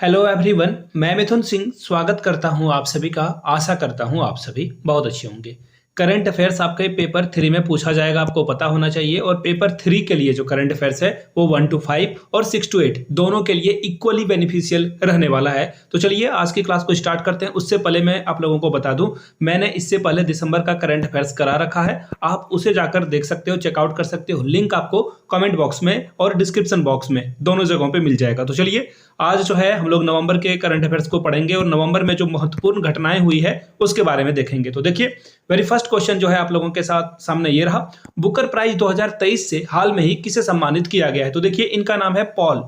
Hello everyone, मैं मिथुन सिंह स्वागत करता हूं आप सभी का। आशा करता हूं आप सभी बहुत अच्छे होंगे। करंट अफेयर्स आपके पेपर 3 में पूछा जाएगा, आपको पता होना चाहिए। और पेपर 3 के लिए जो करंट अफेयर्स है वो 1 to 5 और 6 to 8 दोनों के लिए इक्वली बेनिफिशियल रहने वाला है। तो चलिए आज की क्लास को स्टार्ट करते हैं। उससे पहले मैं आप लोगों को बता दूं, मैंने इससे पहले दिसंबर का करंट अफेयर्स करा रखा है। आप उसे जाकर देख सकते हो, चेकआउट कर सकते हो। लिंक आपको कमेंट बॉक्स में और डिस्क्रिप्शन बॉक्स में दोनों जगहों पे मिल जाएगा। तो चलिए आज जो है हम लोग नवंबर के करंट अफेयर्स को पढ़ेंगे और नवंबर में जो महत्वपूर्ण घटनाएं हुई है उसके बारे में देखेंगे। तो देखिए, वेरी फर्स्ट क्वेश्चन जो है आप लोगों के साथ सामने ये रहा। बुकर प्राइज 2023 से हाल में ही किसे सम्मानित किया गया है? तो देखिए, इनका नाम है पॉल।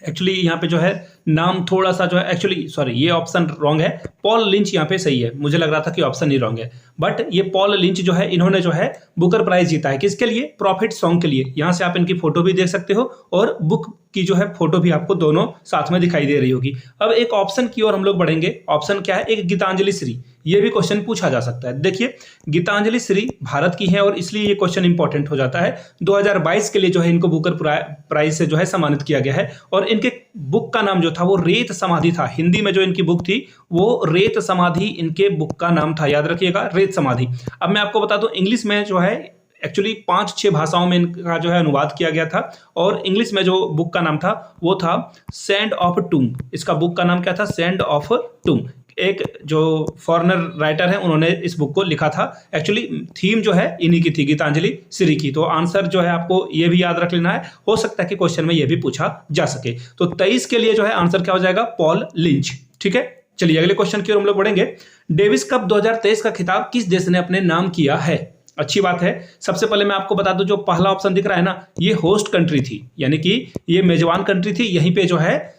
एक्चुअली यहाँ पे जो है नाम थोड़ा सा जो है, एक्चुअली सॉरी, ये ऑप्शन रॉन्ग है। पॉल लिंच यहाँ पे सही है। मुझे लग रहा था कि ऑप्शन ही रॉन्ग है, बट ये पॉल लिंच जो है, इन्होंने जो है बुकर प्राइज जीता है। किसके लिए? प्रॉफिट सॉन्ग के लिए। यहाँ से आप इनकी फोटो भी देख सकते हो और बुक की जो है फोटो भी आपको दोनों साथ में दिखाई दे रही होगी। अब एक ऑप्शन की ओर हम लोग बढ़ेंगे। ऑप्शन क्या है? एक गीतांजलि श्री। ये भी क्वेश्चन पूछा जा सकता है। देखिए, गीतांजलि श्री भारत की है और इसलिए ये क्वेश्चन इंपॉर्टेंट हो जाता है। 2022 के लिए जो है इनको बुकर प्राइज से जो है सम्मानित किया गया है। और इनके बुक का नाम जो था वो रेत समाधि था। हिंदी में जो इनकी बुक थी वो रेत समाधि इनके बुक का नाम था। याद रखिएगा, रेत समाधि। अब मैं आपको बता दूं, इंग्लिश में जो है एक्चुअली 5-6 भाषाओं में इनका जो है अनुवाद किया गया था। और इंग्लिश में जो बुक का नाम था वो था सैंड ऑफ टूम। इसका बुक का नाम क्या था? Sand of tomb. एक जो फॉरेनर राइटर है उन्होंने इस बुक को लिखा था। एक्चुअली थीम जो है इन्हीं की थी, गीतांजलि श्री की। तो आंसर जो है आपको ये भी याद रख लेना है। हो सकता है कि क्वेश्चन में ये भी पूछा जा सके। तो 23 के लिए जो है आंसर क्या हो जाएगा? Paul lynch. ठीक है, चलिए अगले क्वेश्चन की ओर हम लोग बढ़ेंगे। डेविस कप 2023 का खिताब किस देश ने अपने नाम किया है? अच्छी बात है। सबसे पहले मैं आपको बता दूं, जो पहला ऑप्शन दिख रहा है ना, ये होस्ट कंट्री थी, यानी कि ये मेजबान कंट्री थी। यहीं पे जो है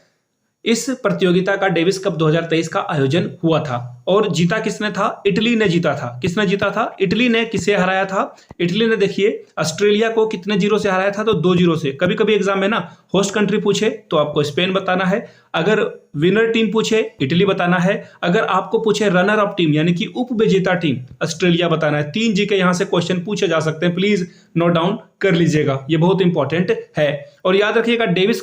इस प्रतियोगिता का डेविस कप 2023 का आयोजन हुआ था। और जीता किसने था? इटली ने जीता था। किसने जीता था? इटली ने। किसे हराया था? इटली ने देखिए ऑस्ट्रेलिया को कितने जीरो से हराया था? तो 2-0 से। कभी कभी एग्जाम में ना होस्ट कंट्री पूछे तो आपको स्पेन बताना है, अगर विनर टीम पूछे इटली बताना है, अगर आपको पूछे रनर अप टीम यानी कि उप विजेता टीम ऑस्ट्रेलिया बताना है। 3 जी के यहां से क्वेश्चन पूछे जा सकते हैं, प्लीज नोट डाउन कर लीजिएगा, ये बहुत इंपॉर्टेंट है। और याद रखिएगा, डेविस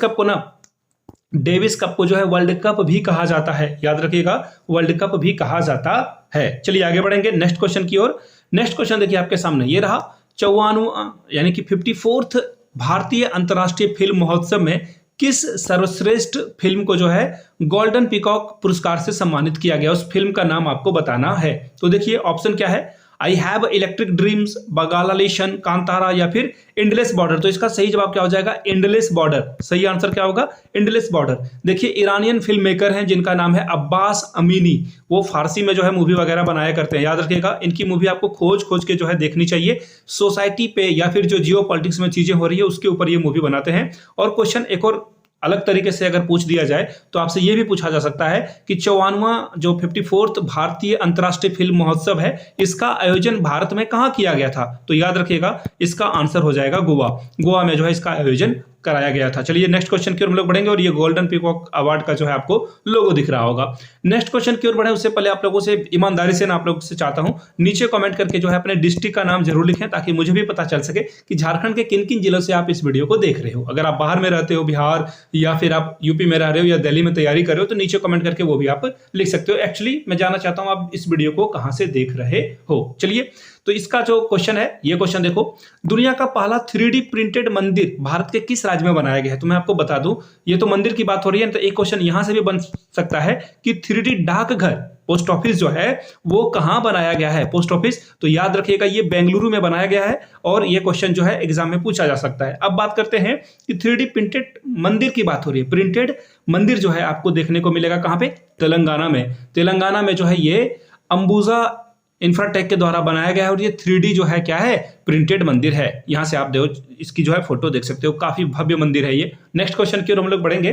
कप को जो है वर्ल्ड कप भी कहा जाता है। याद रखिएगा, वर्ल्ड कप भी कहा जाता है। चलिए आगे बढ़ेंगे नेक्स्ट क्वेश्चन की ओर। नेक्स्ट क्वेश्चन देखिए आपके सामने ये रहा। 54वां यानी कि 54th भारतीय अंतर्राष्ट्रीय फिल्म महोत्सव में किस सर्वश्रेष्ठ फिल्म को जो है गोल्डन पीकॉक पुरस्कार से सम्मानित किया गया? उस फिल्म का नाम आपको बताना है। तो देखिए ऑप्शन क्या है? आई हैव इलेक्ट्रिक ड्रीम्स, बंगालालेशन, कांतारा या फिर एंडलेस बॉर्डर। तो इसका सही जवाब क्या हो जाएगा? Endless border. सही आंसर क्या होगा? Endless border. देखिए, ईरानियन फिल्म मेकर हैं जिनका नाम है अब्बास अमीनी। वो फारसी में जो है मूवी वगैरह बनाया करते हैं। याद रखिएगा, इनकी मूवी आपको खोज खोज के जो है देखनी चाहिए। सोसाइटी पे या फिर जो जियो पॉलिटिक्स में चीजें हो रही है उसके ऊपर ये मूवी बनाते हैं। और क्वेश्चन एक और अलग तरीके से अगर पूछ दिया जाए तो आपसे यह भी पूछा जा सकता है कि 54वां जो 54th भारतीय अंतर्राष्ट्रीय फिल्म महोत्सव है, इसका आयोजन भारत में कहां किया गया था? तो याद रखिएगा, इसका आंसर हो जाएगा गोवा। गोवा में जो है इसका आयोजन कराया गया था। चलिए नेक्स्ट क्वेश्चन की ओर हम लोग बढ़ेंगे और ये गोल्डन पीकॉक अवार्ड का जो है आपको लोगो दिख रहा होगा। नेक्स्ट क्वेश्चन की ओर बढ़े उससे पहले आप लोगों से ईमानदारी से ना आप लोगों से चाहता हूं, नीचे कमेंट करके जो है अपने डिस्ट्रिक्ट का नाम जरूर लिखें, ताकि मुझे भी पता चल सके कि झारखंड के किन किन जिलों से आप इस वीडियो को देख रहे हो। अगर आप बाहर में रहते हो, बिहार या फिर आप यूपी में रह रहे हो या दिल्ली में तैयारी कर रहे हो, तो नीचे कमेंट करके वो भी आप लिख सकते हो। एक्चुअली मैं जानना चाहता हूं आप इस वीडियो को कहां से देख रहे हो। चलिए, तो इसका जो क्वेश्चन है, ये क्वेश्चन देखो। दुनिया का पहला 3D प्रिंटेड मंदिर भारत के किस राज्य में बनाया गया है? तो मैं आपको बता दूं, ये तो मंदिर की बात हो रही है, तो एक क्वेश्चन यहां से भी बन सकता है कि 3D डाकघर, पोस्ट ऑफिस जो है वो कहां बनाया गया है? Post office. तो याद रखिएगा, ये बेंगलुरु में बनाया गया है और ये क्वेश्चन जो है एग्जाम में पूछा जा सकता है। अब बात करते हैं कि 3D प्रिंटेड मंदिर की बात हो रही है। प्रिंटेड मंदिर जो है आपको देखने को मिलेगा कहां पे? तेलंगाना में। तेलंगाना में जो है ये अंबुजा इंफ्राटेक के द्वारा बनाया गया है और ये 3D जो है क्या है? प्रिंटेड मंदिर है। यहां से आप देखो, इसकी जो है फोटो देख सकते हो, काफी भव्य मंदिर है ये। नेक्स्ट क्वेश्चन की ओर हम लोग बढ़ेंगे।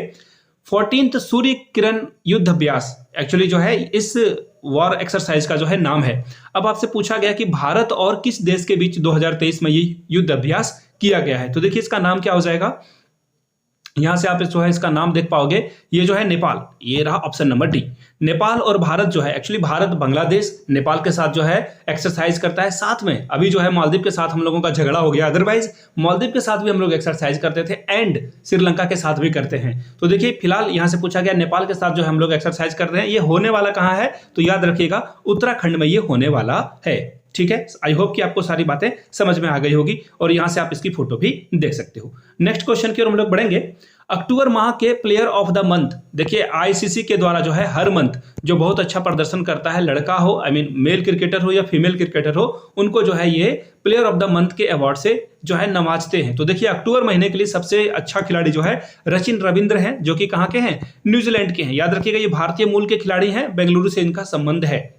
14th सूर्य किरण युद्ध अभ्यास एक्चुअली जो है इस वॉर एक्सरसाइज का जो है नाम है। अब आपसे पूछा गया कि भारत और किस देश के बीच 2023 में ये युद्ध अभ्यास किया गया है? तो देखिए इसका नाम क्या हो जाएगा? यहां से आप जो है इसका नाम देख पाओगे, ये जो है नेपाल, ये रहा ऑप्शन नंबर डी। नेपाल और भारत जो है, एक्चुअली भारत बांग्लादेश नेपाल के साथ जो है एक्सरसाइज करता है साथ में। अभी जो है मालदीव के साथ हम लोगों का झगड़ा हो गया, अदरवाइज मालदीव के साथ भी हम लोग एक्सरसाइज करते थे एंड श्रीलंका के साथ भी करते हैं। तो देखिए फिलहाल यहां से पूछा गया नेपाल के साथ जो है हम लोग एक्सरसाइज कर रहे हैं, ये होने वाला कहां है, तो याद रखिएगा उत्तराखंड में ये होने वाला है। ठीक है, आई होप कि आपको सारी बातें समझ में आ गई होगी और यहां से आप इसकी फोटो भी देख सकते हो। नेक्स्ट क्वेश्चन की ओर हम लोग बढ़ेंगे। अक्टूबर माह के प्लेयर ऑफ द मंथ, देखिए आईसीसी के द्वारा जो है हर मंथ जो बहुत अच्छा प्रदर्शन करता है, लड़का हो आई मीन मेल क्रिकेटर हो या फीमेल क्रिकेटर हो, उनको जो है ये प्लेयर ऑफ द मंथ के अवार्ड से जो है नवाजते हैं। तो देखिए अक्टूबर महीने के लिए सबसे अच्छा खिलाड़ी जो है रचिन रविंद्र हैं, जो कि कहां के हैं, न्यूजीलैंड के हैं। याद रखिएगा ये भारतीय मूल के खिलाड़ी हैं, बेंगलुरु से इनका संबंध है।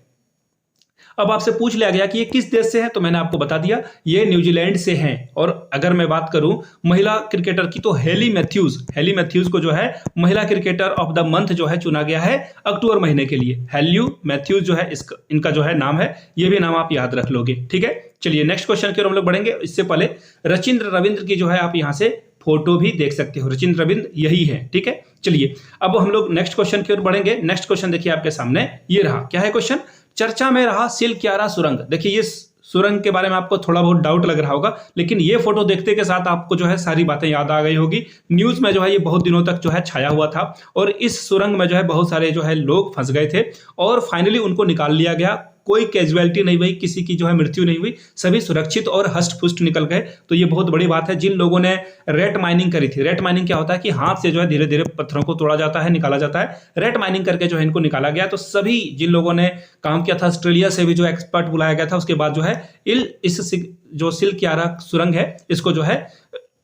अब आपसे पूछ लिया गया कि ये किस देश से है, तो मैंने आपको बता दिया ये न्यूजीलैंड से हैं। और अगर मैं बात करूं महिला क्रिकेटर की, तो हेली मैथ्यूज को जो है महिला क्रिकेटर ऑफ द मंथ जो है चुना गया है अक्टूबर महीने के लिए। हेल्यू मैथ्यूज जो है इनका जो है नाम है, ये भी नाम आप याद रख लोगे। ठीक है, चलिए नेक्स्ट क्वेश्चन की ओर हम लोग बढ़ेंगे। इससे पहले रचिंद्र रविंद्र की जो है आप यहां से फोटो भी देख सकते हो, रचिंद्र रविंद्र यही है। ठीक है, चलिए अब हम लोग नेक्स्ट क्वेश्चन की ओर बढ़ेंगे। नेक्स्ट क्वेश्चन देखिए आपके सामने ये रहा, क्या है क्वेश्चन, चर्चा में रहा सिलक्यारा सुरंग। देखिए ये सुरंग के बारे में आपको थोड़ा बहुत डाउट लग रहा होगा, लेकिन ये फोटो देखते के साथ आपको जो है सारी बातें याद आ गई होगी। न्यूज में जो है ये बहुत दिनों तक जो है छाया हुआ था और इस सुरंग में जो है बहुत सारे जो है लोग फंस गए थे और फाइनली उनको निकाल लिया गया। कोई कैजुअलिटी नहीं हुई, किसी की जो है मृत्यु नहीं हुई, सभी सुरक्षित और हष्ट पुष्ट निकल गए। तो ये बहुत बड़ी बात है। जिन लोगों ने रेट माइनिंग करी थी, रेट माइनिंग क्या होता है कि हाथ से जो है धीरे धीरे पत्थरों को तोड़ा जाता है, निकाला जाता है, रेट माइनिंग करके जो है इनको निकाला गया। तो सभी जिन लोगों ने काम किया था, ऑस्ट्रेलिया से भी जो एक्सपर्ट बुलाया गया था, उसके बाद जो है इस जो सिलक्यारा सुरंग है इसको जो है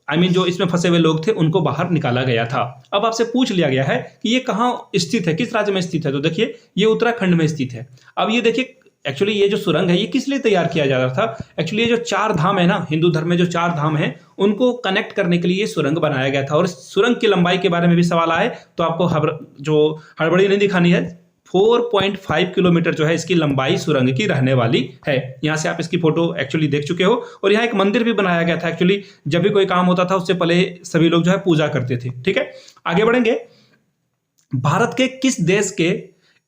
जो इसमें फंसे हुए लोग थे उनको बाहर निकाला गया था। अब आपसे पूछ लिया गया है कि ये कहां स्थित है, किस राज्य में स्थित है, तो देखिए ये उत्तराखंड में स्थित है। अब ये देखिए एक्चुअली ये जो सुरंग है ये किस लिए तैयार किया जा रहा था, एक्चुअली ये जो 4 धाम है ना, हिंदू धर्म में जो 4 धाम है उनको कनेक्ट करने के लिए ये सुरंग बनाया गया था। और सुरंग की लंबाई के बारे में भी सवाल आए तो आपको जो हड़बड़ी नहीं दिखानी है, 4.5 किलोमीटर जो है इसकी लंबाई सुरंग की रहने वाली है। यहां से आप इसकी फोटो एक्चुअली देख चुके हो। और यहाँ एक मंदिर भी बनाया गया था। एक्चुअली जब भी कोई काम होता था उससे पहले सभी लोग जो है पूजा करते थे। ठीक है, आगे बढ़ेंगे। भारत के किस देश के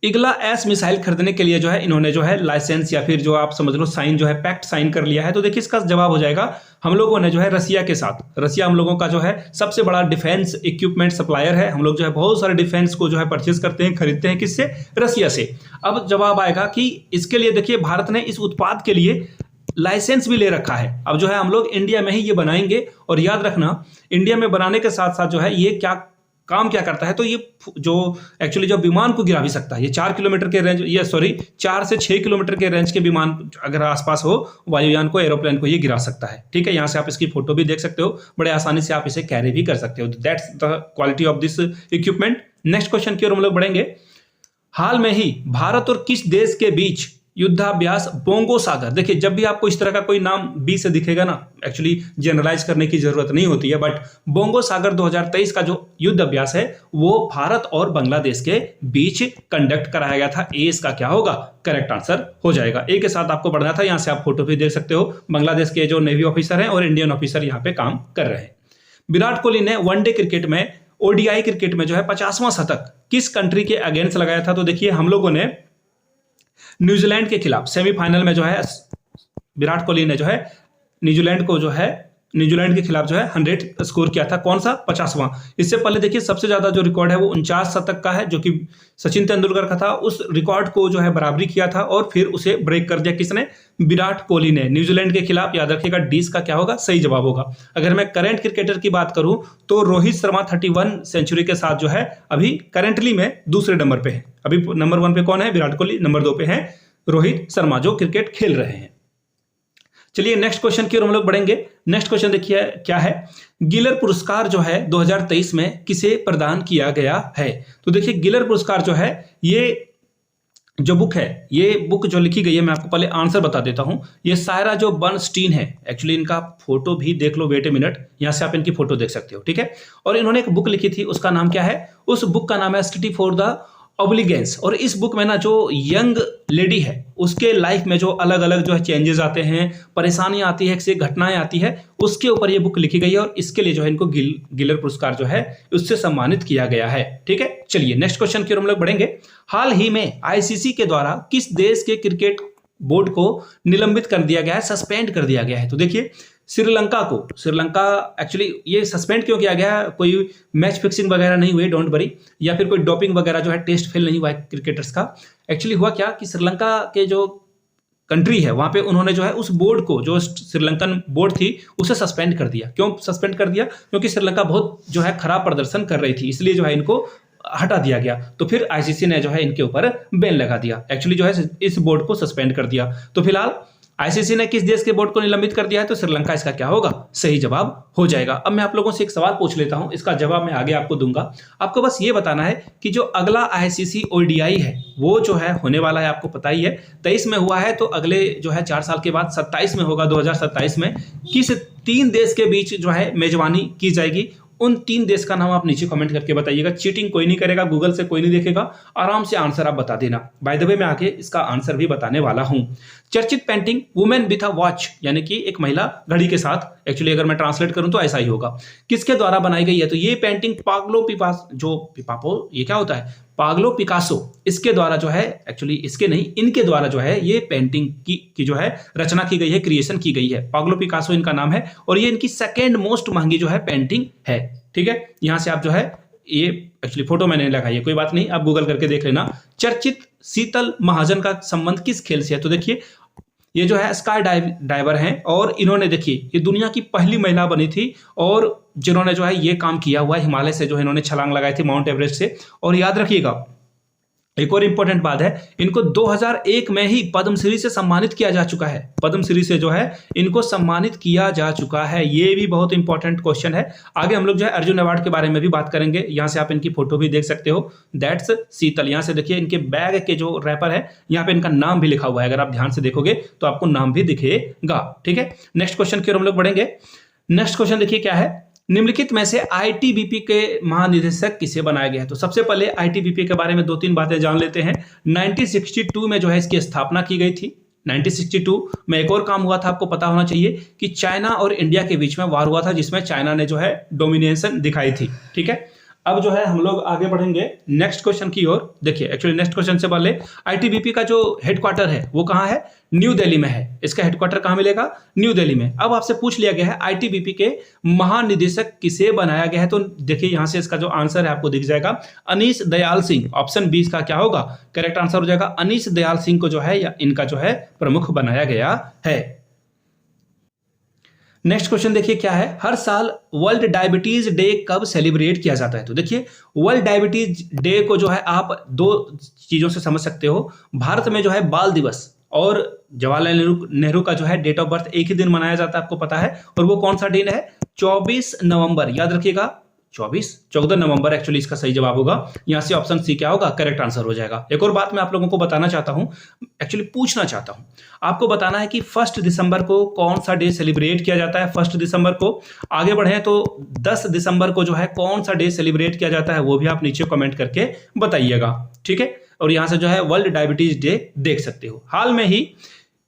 इगला एस मिसाइल खरीदने के लिए जो है इन्होंने जो है लाइसेंस या फिर जो आप समझ लो साइन जो है पैक्ट साइन कर लिया है, तो देखिए इसका जवाब हो जाएगा हम लोगों ने जो है रसिया के साथ। रसिया हम लोगों का जो है सबसे बड़ा डिफेंस इक्विपमेंट सप्लायर है। हम लोग जो है बहुत सारे डिफेंस को जो है परचेज करते हैं, खरीदते हैं, किससे, रसिया से। अब जवाब आएगा कि इसके लिए देखिए भारत ने इस उत्पाद के लिए लाइसेंस भी ले रखा है। अब जो है हम लोग इंडिया में ही ये बनाएंगे। और याद रखना इंडिया में बनाने के साथ साथ जो है ये काम क्या करता है, तो ये जो एक्चुअली जो विमान को गिरा भी सकता है। ये 4 किलोमीटर के रेंज, ये सॉरी 4 से 6 किलोमीटर के रेंज के विमान अगर आसपास हो, वायुयान को, एरोप्लेन को ये गिरा सकता है। ठीक है, यहाँ से आप इसकी फोटो भी देख सकते हो, बड़े आसानी से आप इसे कैरी भी कर सकते हो। That's the quality of this equipment. Next question की ओर हम लोग बढ़ेंगे। हाल में ही भारत और किस देश के बीच युद्धाभ्यास बोंगो सागर, देखिए जब भी आपको इस तरह का कोई नाम बी से दिखेगा ना, एक्चुअली जनरलाइज करने की जरूरत नहीं होती है, बट बोंगो सागर 2023 का जो युद्ध अभ्यास है वो भारत और बांग्लादेश के बीच कंडक्ट कराया गया था। ए इसका क्या होगा, करेक्ट आंसर हो जाएगा। ए के साथ आपको बढ़ना था। यहां से आप फोटो भी देख सकते हो, बांग्लादेश के जो नेवी ऑफिसर हैं और इंडियन ऑफिसर यहाँ पे काम कर रहे हैं। विराट कोहली ने वनडे क्रिकेट में, ओडीआई क्रिकेट में जो है 50वां शतक किस कंट्री के अगेंस्ट लगाया था, तो देखिए हम लोगों ने न्यूजीलैंड के खिलाफ सेमीफाइनल में जो है विराट कोहली ने जो है न्यूजीलैंड के खिलाफ जो है 100 स्कोर किया था। कौन सा, 50वां। इससे पहले देखिए सबसे ज्यादा जो रिकॉर्ड है वो 49 शतक का है, जो कि सचिन तेंदुलकर का था। उस रिकॉर्ड को जो है बराबरी किया था और फिर उसे ब्रेक कर दिया किसने, विराट कोहली ने, न्यूजीलैंड के खिलाफ। याद रखिएगा डी का क्या होगा, सही जवाब होगा। अगर मैं करंट क्रिकेटर की बात करूं तो रोहित शर्मा 31 सेंचुरी के साथ जो है अभी करंटली में दूसरे नंबर पे है। अभी नंबर 1 पे कौन है, विराट कोहली, नंबर 2 पे है रोहित शर्मा जो क्रिकेट खेल रहे हैं। चलिए नेक्स्ट क्वेश्चन की ओर हम लोग बढ़ेंगे। नेक्स्ट क्वेश्चन देखिए क्या है, गिलर पुरस्कार जो है 2023 में किसे प्रदान किया गया है, तो देखिए गिलर पुरस्कार जो है ये जो बुक है, ये बुक जो लिखी गई है, मैं आपको पहले आंसर बता देता हूं। ये सायरा जो बर्नस्टीन है, एक्चुअली इनका फोटो भी देख लो, वेट ए मिनट, यहां से आप इनकी फोटो देख सकते हो। ठीक है, और इन्होंने एक बुक लिखी थी, उसका नाम क्या है, उस बुक का नाम है स्टडी फॉर द ऑब्लिगेंस। और इस बुक में ना जो यंग लेडी है उसके लाइफ में जो अलग अलग जो है चेंजेस आते हैं, परेशानियां आती है, एक घटनाएं आती है, उसके ऊपर ये बुक लिखी गई है और इसके लिए जो है इनको गिलर पुरस्कार जो है उससे सम्मानित किया गया है। ठीक है, चलिए नेक्स्ट क्वेश्चन की ओर हम लोग बढ़ेंगे। हाल ही में आईसीसी के द्वारा किस देश के क्रिकेट बोर्ड को निलंबित कर दिया गया है, सस्पेंड कर दिया गया है? तो देखिए श्रीलंका एक्चुअली ये सस्पेंड क्यों किया गया? कोई मैच फिक्सिंग वगैरह नहीं हुई, डोंट वरी, या फिर कोई डोपिंग वगैरह जो है टेस्ट फेल नहीं हुआ है क्रिकेटर्स का। एक्चुअली हुआ क्या कि श्रीलंका के जो कंट्री है वहां पे उन्होंने जो है उस बोर्ड को, जो श्रीलंकन बोर्ड थी, उसे सस्पेंड कर दिया। क्यों सस्पेंड कर दिया? क्योंकि श्रीलंका बहुत जो है खराब प्रदर्शन कर रही थी, इसलिए जो है इनको हटा दिया गया। तो फिर आईसीसी ने जो है इनके ऊपर बैन लगा दिया, एक्चुअली जो है इस बोर्ड को सस्पेंड कर दिया। तो फिलहाल आईसीसी ने किस देश के बोर्ड को निलंबित कर दिया है? तो श्रीलंका इसका क्या होगा? सही जवाब हो जाएगा। अब मैं आप लोगों से एक सवाल पूछ लेता हूं, इसका जवाब मैं आगे आपको दूंगा। आपको बस ये बताना है कि जो अगला आईसीसी ओडीआई है वो जो है होने वाला है, आपको पता ही है 23 में हुआ है, तो अगले जो है 4 साल के बाद 27 में होगा, 2027 में। किस 3 देश के बीच जो है मेजबानी की जाएगी? उन 3 देश का नाम आप नीचे कमेंट करके बताइएगा। चीटिंग कोई नहीं करेगा, गूगल से कोई नहीं देखेगा, आराम से आंसर आप बता देना। बाय द वे मैं आगे इसका आंसर भी बताने वाला हूं। चर्चित painting women with a watch, यानी कि एक महिला घड़ी के साथ, एक्चुअली अगर मैं ट्रांसलेट करूं तो ऐसा ही होगा, किसके द्वारा बनाई गई है? तो ये पेंटिंग पाब्लो पिकासो, ये क्या होता है? पाब्लो पिकासो, इसके द्वारा जो है, एक्चुअली इसके नहीं, इनके द्वारा जो है ये पेंटिंग की जो है रचना की गई है, क्रिएशन की गई है। पाब्लो पिकासो इनका नाम है और ये इनकी सेकेंड मोस्ट महंगी जो है पेंटिंग है। ठीक है, यहां से आप जो है, ये एक्चुअली फोटो मैंने लगाई है, कोई बात नहीं, आप गूगल करके देख लेना। चर्चित शीतल महाजन का संबंध किस खेल से है? तो देखिए ये जो है स्काई डाइवर हैं और इन्होंने, देखिए ये दुनिया की पहली महिला बनी थी और जिन्होंने जो है ये काम किया हुआ है, हिमालय से जो है इन्होंने छलांग लगाई थी, माउंट एवरेस्ट से। और याद रखिएगा एक और इंपॉर्टेंट बात है, इनको 2001 में ही पद्मश्री से सम्मानित किया जा चुका है। पद्मश्री से जो है इनको सम्मानित किया जा चुका है, ये भी बहुत इंपॉर्टेंट क्वेश्चन है। आगे हम लोग जो है अर्जुन अवार्ड के बारे में भी बात करेंगे। यहां से आप इनकी फोटो भी देख सकते हो, दैट्स शीतल। यहां से देखिए इनके बैग के जो रैपर है, यहाँ पे इनका नाम भी लिखा हुआ है, अगर आप ध्यान से देखोगे तो आपको नाम भी दिखेगा। ठीक है, नेक्स्ट क्वेश्चन की ओर हम लोग बढ़ेंगे। नेक्स्ट क्वेश्चन देखिए क्या है, निम्नलिखित में से आईटीबीपी के महानिदेशक किसे बनाया गया है? तो सबसे पहले आईटीबीपी के बारे में 2-3 बातें जान लेते हैं। 1962 में जो है इसकी स्थापना की गई थी। 1962 में एक और काम हुआ था, आपको पता होना चाहिए कि चाइना और इंडिया के बीच में वार हुआ था, जिसमें चाइना ने जो है डोमिनेशन दिखाई थी। ठीक है, अब जो है हम लोग आगे बढ़ेंगे नेक्स्ट क्वेश्चन की ओर। देखिए एक्चुअली नेक्स्ट क्वेश्चन से पहले आईटीबीपी का जो हेडक्वार्टर है वो कहाँ है? न्यू दिल्ली में है। इसका हेडक्वार्टर कहाँ मिलेगा? न्यू दिल्ली में। अब आपसे पूछ लिया गया है आईटीबीपी के महानिदेशक किसे बनाया गया है? तो देखिए यहां से इसका जो आंसर है आपको दिख जाएगा, अनीश दयाल सिंह। ऑप्शन 20 का क्या होगा? करेक्ट आंसर हो जाएगा अनीश दयाल सिंह को जो है या इनका जो है प्रमुख बनाया गया है। नेक्स्ट क्वेश्चन देखिए क्या है, हर साल वर्ल्ड डायबिटीज डे कब सेलिब्रेट किया जाता है? तो देखिए वर्ल्ड डायबिटीज डे को जो है आप 2 चीजों से समझ सकते हो। भारत में जो है बाल दिवस और जवाहरलाल नेहरू का जो है डेट ऑफ बर्थ एक ही दिन मनाया जाता है, आपको पता है। और वो कौन सा दिन है? 24 नवंबर, याद रखिएगा 14 नवंबर एक्चुअली इसका सही जवाब होगा। यहां से ऑप्शन सी क्या होगा? करेक्ट आंसर हो जाएगा। एक और बात मैं आप लोगों को बताना चाहता हूं, एक्चुअली पूछना चाहता हूं, आपको बताना है कि 1 दिसंबर को कौन सा डे सेलिब्रेट किया जाता है? 1 दिसंबर को। आगे बढ़े तो 10 दिसंबर को जो है कौन सा डे सेलिब्रेट किया जाता है, वो भी आप नीचे कमेंट करके बताइएगा। ठीक है, और यहां से जो है वर्ल्ड डायबिटीज डे देख सकते हो। हाल में ही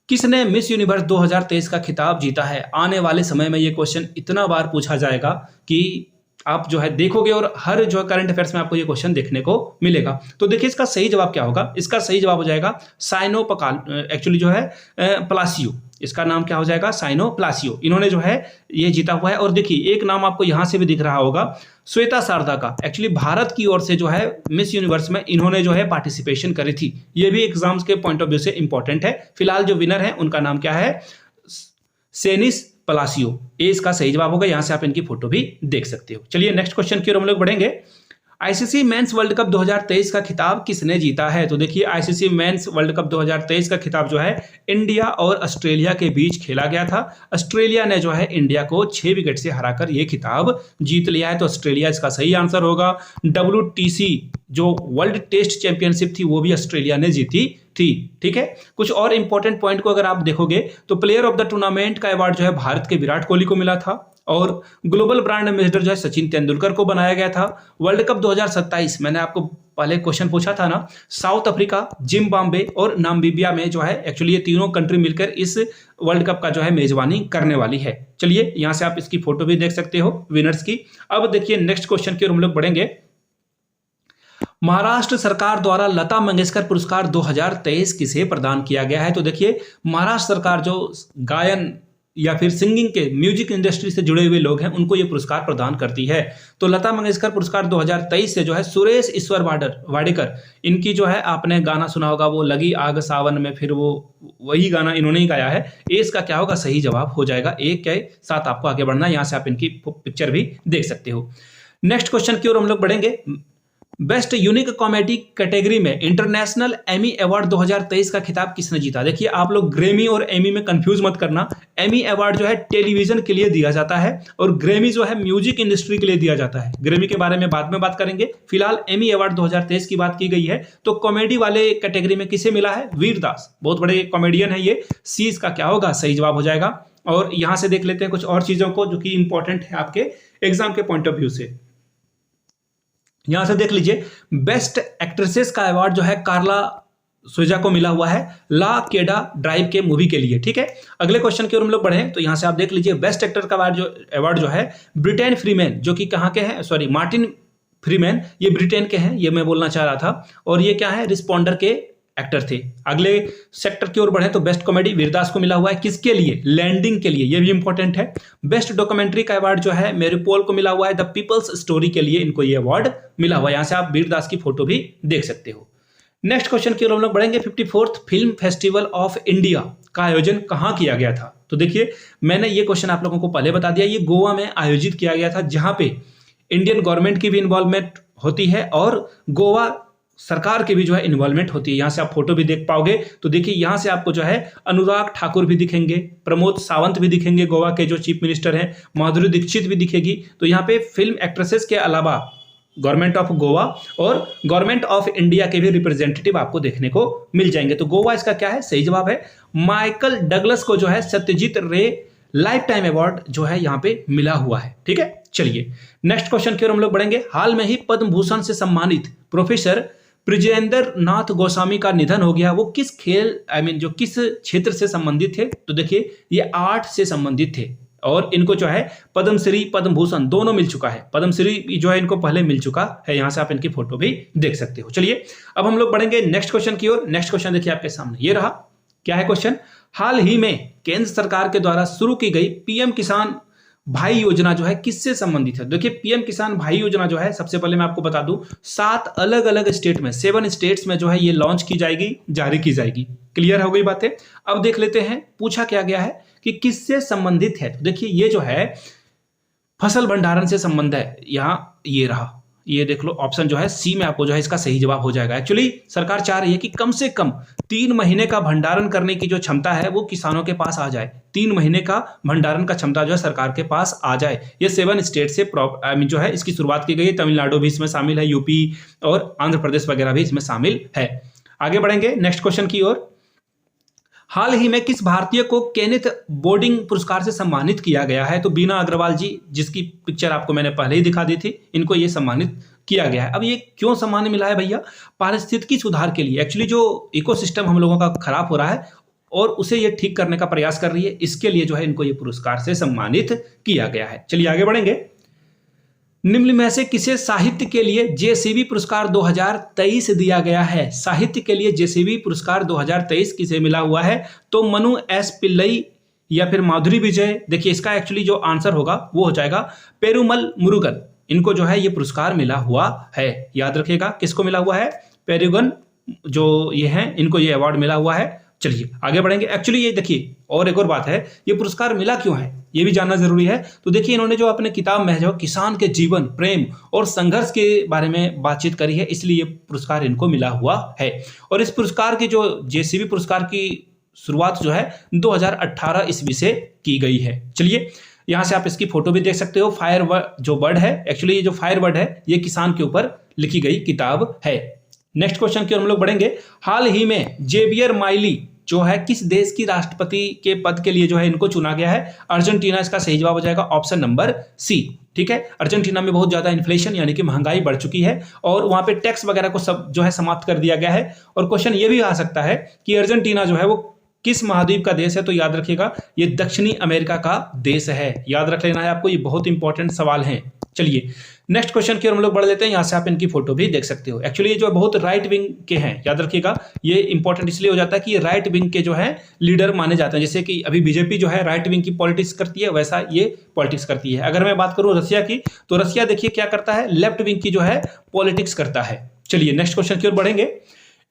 किसने मिस यूनिवर्स 2023 का खिताब जीता है? आने वाले समय में ये क्वेश्चन इतना बार पूछा जाएगा कि आप जो है देखोगे और हर जो करंट अफेयर्स में आपको ये क्वेश्चन देखने को मिलेगा। तो देखिए इसका सही जवाब क्या होगा? इसका सही जवाब हो जाएगा साइनो एक्चुअली जो है प्लासियो। इसका नाम क्या हो जाएगा? साइनो प्लासियो। इन्होंने जो है ये जीता हुआ है। और देखिए एक नाम आपको यहां से भी दिख रहा होगा, श्वेता शारदा का। एक्चुअली भारत की ओर से जो है मिस यूनिवर्स में इन्होंने जो है पार्टिसिपेशन करी थी। ये भी एग्जाम्स के पॉइंट ऑफ व्यू से इंपॉर्टेंट है। फिलहाल जो विनर है उनका नाम क्या है? सेनिस प्लासियो। ए इसका सही जवाब होगा। यहां से आप इनकी फोटो भी देख सकते हो। चलिए नेक्स्ट क्वेश्चन की ओर हम लोग बढ़ेंगे। आईसीसी मेंस वर्ल्ड कप 2023 का खिताब किसने जीता है? तो देखिए आईसीसी मेंस वर्ल्ड कप 2023 का खिताब जो है इंडिया और ऑस्ट्रेलिया के बीच खेला गया था। ऑस्ट्रेलिया ने जो है इंडिया को 6 विकेट से हराकर ये खिताब जीत लिया है। तो ऑस्ट्रेलिया इसका सही आंसर होगा। WTC जो वर्ल्ड टेस्ट चैंपियनशिप थी वो भी ऑस्ट्रेलिया ने जीती थी। ठीक है, कुछ और इंपॉर्टेंट पॉइंट को अगर आप देखोगे तो प्लेयर ऑफ द टूर्नामेंट का अवार्ड जो है भारत के विराट कोहली को मिला था, और ग्लोबल ब्रांड एम्बेसडर जो है सचिन तेंदुलकर को बनाया गया था। वर्ल्ड कप 2027 मैंने आपको पहले क्वेश्चन पूछा था ना, साउथ अफ्रीका, जिम्बाब्वे और नामीबिया में जो है एक्चुअली ये तीनों कंट्री मिलकर इस वर्ल्ड कप का जो है मेजबानी करने वाली है। चलिए यहां से आप इसकी फोटो भी देख सकते हो विनर्स की। अब देखिए नेक्स्ट क्वेश्चन की ओर हम लोग बढ़ेंगे। महाराष्ट्र सरकार द्वारा लता मंगेशकर पुरस्कार 2023 किसे प्रदान किया गया है? तो देखिए महाराष्ट्र सरकार जो गायन या फिर सिंगिंग के म्यूजिक इंडस्ट्री से जुड़े हुए लोग हैं उनको ये पुरस्कार प्रदान करती है। तो लता मंगेशकर पुरस्कार 2023 से जो है सुरेश ईश्वर वाडेकर, इनकी जो है आपने गाना सुना होगा वो लगी आग सावन में, फिर वो वही गाना इन्होंने ही गाया है। इसका क्या होगा? सही जवाब हो जाएगा। एक के साथ आपको आगे बढ़ना है, यहां से आप इनकी पिक्चर भी देख सकते हो। नेक्स्ट क्वेश्चन की ओर हम लोग बढ़ेंगे। बेस्ट यूनिक कॉमेडी कैटेगरी में इंटरनेशनल एमी अवार्ड 2023 का खिताब किसने जीता? देखिए आप लोग ग्रैमी और एमी में कंफ्यूज मत करना। एमी अवार्ड जो है टेलीविजन के लिए दिया जाता है और ग्रैमी जो है म्यूजिक इंडस्ट्री के लिए दिया जाता है। ग्रैमी के बारे में बाद में बात करेंगे, फिलहाल एमी अवार्ड 2023 की बात की गई है। तो कॉमेडी वाले कैटेगरी में किसे मिला है? वीरदास, बहुत बड़े कॉमेडियन है ये। सी इसका क्या होगा? सही जवाब हो जाएगा। और यहां से देख लेते हैं कुछ और चीजों को जो कि इंपॉर्टेंट है आपके एग्जाम के पॉइंट ऑफ व्यू से। यहां से देख लीजिए, बेस्ट एक्ट्रेसेस का अवार्ड जो है कार्ला सुजा को मिला हुआ है ला केडा ड्राइव के मूवी के लिए। ठीक है, अगले क्वेश्चन की ओर हम लोग बढ़े तो यहां से आप देख लीजिए, बेस्ट एक्टर का अवार्ड जो है ब्रिटेन फ्रीमैन, जो कि कहां के हैं? सॉरी, मार्टिन फ्रीमैन, ये ब्रिटेन के हैं, ये मैं बोलना चाह रहा था। और ये क्या है? रिस्पॉन्डर के एक्टर थे। अगले सेक्टर की ओर बढ़े तो बेस्ट कॉमेडी वीरदास को मिला हुआ है। किसके लिए? लैंडिंग के लिए, ये भी इंपॉर्टेंट है। बेस्ट डॉक्यूमेंट्री का अवार्ड जो है मेरीपोल को मिला हुआ है द पीपल्स स्टोरी के लिए, इनको ये अवार्ड मिला हुआ है। यहां से आप वीरदास की फोटो भी देख सकते हो। नेक्स्ट क्वेश्चन की ओर हम लोग बढ़ेंगे। 54th film festival of India का आयोजन कहां किया गया था? तो देखिए मैंने ये क्वेश्चन आप लोगों को पहले बता दिया, ये गोवा में आयोजित किया गया था, जहां पे इंडियन गवर्नमेंट की भी इन्वॉल्वमेंट होती है और गोवा सरकार की भी जो है इन्वॉल्वमेंट होती है। यहां से आप फोटो भी देख पाओगे। तो देखिए यहां से आपको जो है अनुराग ठाकुर भी दिखेंगे, प्रमोद सावंत भी दिखेंगे, गोवा के जो चीफ मिनिस्टर हैं, माधुरी दीक्षित भी दिखेगी। तो यहाँ पे फिल्म एक्ट्रेसेस के अलावा गवर्नमेंट ऑफ गोवा और गवर्नमेंट ऑफ इंडिया के भी रिप्रेजेंटेटिव आपको देखने को मिल जाएंगे। तो गोवा इसका क्या है? सही जवाब है। माइकल डगलस को जो है सत्यजीत रे लाइफ टाइम अवार्ड जो है यहाँ पे मिला हुआ है। ठीक है, चलिए नेक्स्ट क्वेश्चन की ओर हम लोग बढ़ेंगे। हाल में ही पद्म भूषण से सम्मानित प्रोफेसर ब्रिजेंद्र नाथ गोस्वामी का निधन हो गया। वो किस खेल जो किस क्षेत्र से संबंधित थे? तो देखिए ये आर्ट से संबंधित थे और इनको जो है पद्मश्री पद्म भूषण दोनों मिल चुका है। पद्मश्री जो है इनको पहले मिल चुका है, यहां से आप इनकी फोटो भी देख सकते हो। चलिए अब हम लोग बढ़ेंगे नेक्स्ट क्वेश्चन की ओर। नेक्स्ट क्वेश्चन देखिए आपके सामने, ये रहा। क्या है क्वेश्चन? हाल ही में केंद्र सरकार के द्वारा शुरू की गई पीएम किसान भाई योजना जो है किससे संबंधित है? देखिए पीएम किसान भाई योजना जो है, सबसे पहले मैं आपको बता दूं, 7 अलग अलग स्टेट में 7 स्टेट्स में जो है ये लॉन्च की जाएगी, जारी की जाएगी। क्लियर हो गई बातें? अब देख लेते हैं पूछा क्या गया है कि किससे संबंधित है। तो देखिए ये जो है फसल भंडारण से संबंध है। यहां ये रहा, ये देख लो ऑप्शन जो है सी में आपको जो है इसका सही जवाब हो जाएगा। एक्चुअली सरकार चाह रही है कि कम से कम 3 महीने का भंडारण करने की जो क्षमता है वो किसानों के पास आ जाए। 3 महीने का भंडारण का क्षमता जो है सरकार के पास आ जाए। ये 7 स्टेट से जो है इसकी शुरुआत की गई है। तमिलनाडु भी इसमें शामिल है, यूपी और आंध्र प्रदेश वगैरह भी इसमें शामिल है। आगे बढ़ेंगे नेक्स्ट क्वेश्चन की ओर। हाल ही में किस भारतीय को केनेथ बोर्डिंग पुरस्कार से सम्मानित किया गया है? तो बीना अग्रवाल जी, जिसकी पिक्चर आपको मैंने पहले ही दिखा दी थी, इनको ये सम्मानित किया गया है। अब ये क्यों सम्मान मिला है भैया? पारिस्थितिकी सुधार के लिए। एक्चुअली जो इकोसिस्टम हम लोगों का खराब हो रहा है और उसे ये ठीक करने का प्रयास कर रही है, इसके लिए जो है इनको ये पुरस्कार से सम्मानित किया गया है। चलिए आगे बढ़ेंगे। निम्न में से किसे साहित्य के लिए जेसीबी पुरस्कार 2023 दिया गया है? साहित्य के लिए जेसीबी पुरस्कार 2023 किसे मिला हुआ है? तो मनु एस पिल्लई या फिर माधुरी विजय। देखिए इसका एक्चुअली जो आंसर होगा वो हो जाएगा पेरुमल मुरुगन। इनको जो है ये पुरस्कार मिला हुआ है। याद रखिएगा किसको मिला हुआ है? पेरुगन जो ये हैं, इनको ये अवार्ड मिला हुआ है। चलिए आगे बढ़ेंगे। एक्चुअली ये देखिए और एक और बात है, ये पुरस्कार मिला क्यों है ये भी जानना जरूरी है। तो देखिए इन्होंने जो अपने किताब में जो किसान के जीवन, प्रेम और संघर्ष के बारे में बातचीत करी है, इसलिए ये पुरस्कार इनको मिला हुआ है। और इस पुरस्कार की जो जेसीबी पुरस्कार की शुरुआत जो है 2018 ईस्वी से की गई है। चलिए यहां से आप इसकी फोटो भी देख सकते हो। फायर जो वर्ड है, एक्चुअली ये जो फायर वर्ड है ये किसान के ऊपर लिखी गई किताब है। नेक्स्ट क्वेश्चन की ओर हम लोग बढ़ेंगे। हाल ही में जेवियर माइली जो है किस देश की राष्ट्रपति के पद के लिए जो है इनको चुना गया है? अर्जेंटीना इसका सही जवाब हो जाएगा ऑप्शन नंबर सी। ठीक है, अर्जेंटीना में बहुत ज्यादा इन्फ्लेशन यानी कि महंगाई बढ़ चुकी है और वहां पे टैक्स वगैरह को सब जो है समाप्त कर दिया गया है। और क्वेश्चन ये भी आ सकता है कि अर्जेंटीना जो है वो किस महाद्वीप का देश है? तो याद रखिएगा ये दक्षिणी अमेरिका का देश है, याद रख लेना है आपको, ये बहुत इंपॉर्टेंट सवाल है। चलिए नेक्स्ट क्वेश्चन की ओर हम लोग बढ़ लेते हैं। यहां से आप इनकी फोटो भी देख सकते हो। एक्चुअली ये जो बहुत राइट विंग के हैं, याद रखिएगा ये इंपॉर्टेंट इसलिए हो जाता है कि ये राइट विंग के जो है लीडर माने जाते हैं। जैसे कि अभी बीजेपी जो है राइट विंग की पॉलिटिक्स करती है, वैसा ये पॉलिटिक्स करती है। अगर मैं बात करूं रसिया की, तो रसिया देखिए क्या करता है, लेफ्ट विंग की जो है पॉलिटिक्स करता है। चलिए नेक्स्ट क्वेश्चन की ओर बढ़ेंगे।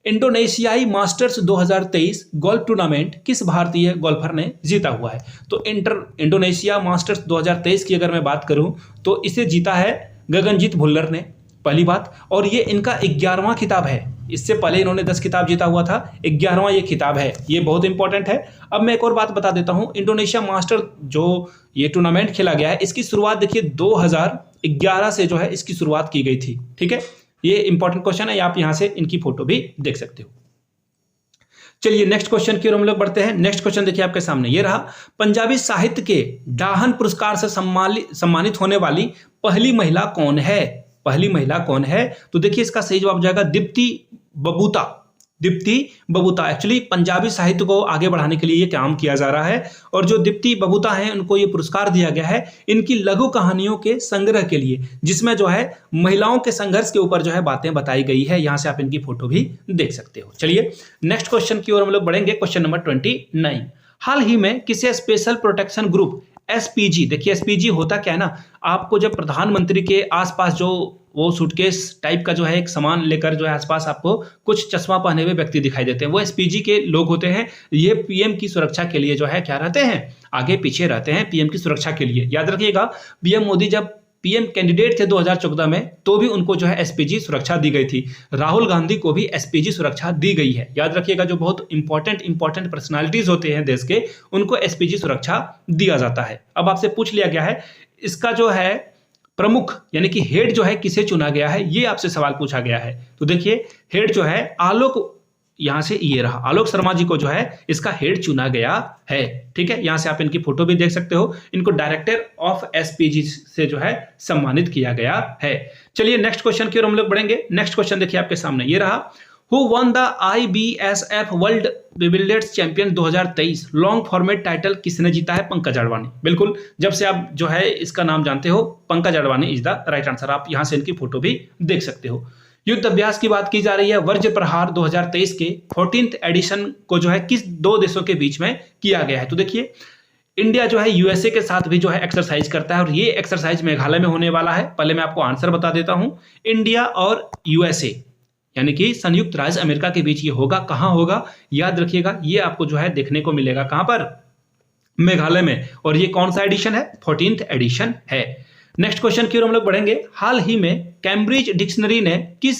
इंडोनेशियाई मास्टर्स 2023 गोल्फ टूर्नामेंट किस भारतीय गोल्फर ने जीता हुआ है? तो इंडोनेशिया मास्टर्स 2023 की अगर मैं बात करूं तो इसे जीता है गगनजीत भुल्लर ने, पहली बात। और ये इनका 11वां खिताब है, इससे पहले इन्होंने 10 खिताब जीता हुआ था, 11वां ये खिताब है, ये बहुत इंपॉर्टेंट है। अब मैं एक और बात बता देता हूं, इंडोनेशिया मास्टर जो ये टूर्नामेंट खेला गया है इसकी शुरुआत देखिए 2011 से जो है इसकी शुरुआत की गई थी। ठीक है, ये इंपॉर्टेंट क्वेश्चन है, आप यहां से इनकी फोटो भी देख सकते हो। चलिए नेक्स्ट क्वेश्चन की ओर हम लोग बढ़ते हैं। नेक्स्ट क्वेश्चन देखिए आपके सामने ये रहा। पंजाबी साहित्य के डाहन पुरस्कार से सम्मानित होने वाली पहली महिला कौन है? पहली महिला कौन है? तो देखिए इसका सही जवाब हो जाएगा दीप्ति बबूता। दीप्ति बबूता। एक्चुअली पंजाबी साहित्य को आगे बढ़ाने के लिए ये काम किया जा रहा है और जो दीप्ति बबूता हैं उनको ये पुरस्कार दिया गया है इनकी लघु कहानियों के संग्रह के लिए, जिसमें जो है महिलाओं के संघर्ष के ऊपर जो है बातें बताई गई है। यहां से आप इनकी फोटो भी देख सकते हो। चलिए नेक्स्ट क्वेश्चन की ओर हम लोग बढ़ेंगे। Question number 29। हाल ही में किसे स्पेशल प्रोटेक्शन ग्रुप एसपीजी, देखिए एसपीजी होता क्या है ना, आपको जब प्रधानमंत्री के आसपास जो वो सूटकेस टाइप का जो है एक सामान लेकर जो है आसपास आपको कुछ चश्मा पहने हुए व्यक्ति दिखाई देते हैं, वो एसपीजी के लोग होते हैं। ये पीएम की सुरक्षा के लिए जो है क्या रहते हैं, आगे पीछे रहते हैं पीएम की सुरक्षा के लिए। याद रखिएगा पीएम मोदी जब पीएम कैंडिडेट थे 2014 में तो भी उनको जो है एसपीजी सुरक्षा दी गई थी। राहुल गांधी को भी एसपीजी सुरक्षा दी गई है। याद रखिएगा जो बहुत इंपॉर्टेंट पर्सनालिटीज होते हैं देश के उनको एसपीजी सुरक्षा दिया जाता है। अब आपसे पूछ लिया गया है इसका जो है प्रमुख यानी कि हेड जो है किसे चुना गया है, ये आपसे सवाल पूछा गया है। तो देखिए हेड जो है आलोक, यहां से ये रहा आलोक शर्मा जी को जो है इसका हेड चुना गया है। ठीक है, यहां से आप इनकी फोटो भी देख सकते हो। इनको डायरेक्टर ऑफ एसपीजी से जो है सम्मानित किया गया है। चलिए नेक्स्ट क्वेश्चन की ओर हम लोग बढ़ेंगे। नेक्स्ट क्वेश्चन देखिए आपके सामने ये रहा। Who one the IBSF world billiards champion 2023 long format title किसने जीता है? पंकज अडवाणी। बिल्कुल, जब से आप जो है इसका नाम जानते हो, Pankaj Advani is the right answer. आप यहां से इनकी फोटो भी देख सकते हो। युद्ध अभ्यास की बात की जा रही है। वज्र प्रहार 2023 के 14th एडिशन को जो है किस दो देशों के बीच में किया गया है? तो देखिए इंडिया जो है यूएसए के साथ भी जो है एक्सरसाइज करता है और ये एक्सरसाइज मेघालय में होने वाला है। पहले मैं आपको आंसर बता देता हूं। इंडिया और यूएसए यानी कि संयुक्त राज्य अमेरिका के बीच ये होगा। कहां होगा? याद रखिएगा ये आपको जो है देखने को मिलेगा कहां पर? मेघालय में। और ये कौन सा एडिशन है? 14th एडिशन है। नेक्स्ट क्वेश्चन की ओर हम लोग बढ़ेंगे। हाल ही में कैम्ब्रिज डिक्शनरी ने किस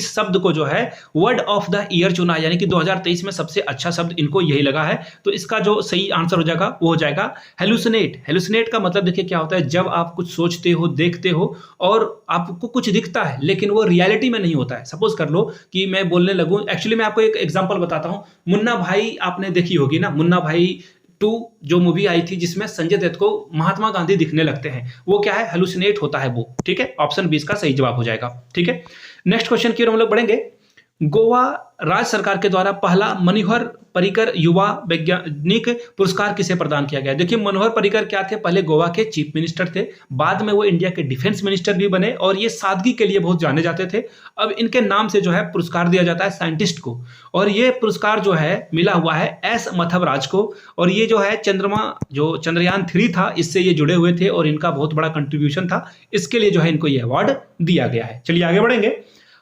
शब्द को जो है वर्ड ऑफ द ईयर चुना, यानी कि 2023 में सबसे अच्छा शब्द इनको यही लगा है। तो इसका जो सही आंसर हो जाएगा वो हो जाएगा हेलुसिनेट। हेलुसिनेट का मतलब देखिए क्या होता है, जब आप कुछ सोचते हो, देखते हो और आपको कुछ दिखता है लेकिन वो रियलिटी में नहीं होता है। सपोज कर लो कि मैं बोलने लगूं, एक्चुअली मैं आपको एक एग्जांपल बताता हूं। मुन्ना भाई आपने देखी होगी ना, मुन्ना भाई 2 जो मूवी आई थी जिसमें संजय दत्त को महात्मा गांधी दिखने लगते हैं, वो क्या है? हेलुसिनेट होता है वो। ठीक है, ऑप्शन 20 का सही जवाब हो जाएगा। ठीक है, नेक्स्ट क्वेश्चन की ओर हम लोग बढ़ेंगे। गोवा राज्य सरकार के द्वारा पहला मनोहर पर्रिकर युवा वैज्ञानिक पुरस्कार किसे प्रदान किया गया? देखिए मनोहर पर्रिकर क्या थे? पहले गोवा के चीफ मिनिस्टर थे, बाद में वो इंडिया के डिफेंस मिनिस्टर भी बने और ये सादगी के लिए बहुत जाने जाते थे। अब इनके नाम से जो है पुरस्कार दिया जाता है साइंटिस्ट को, और ये पुरस्कार जो है मिला हुआ है एस मथवराज को। और ये जो है चंद्रमा जो चंद्रयान 3 था इससे ये जुड़े हुए थे और इनका बहुत बड़ा कंट्रीब्यूशन था, इसके लिए जो है इनको ये अवार्ड दिया गया है। चलिए आगे बढ़ेंगे।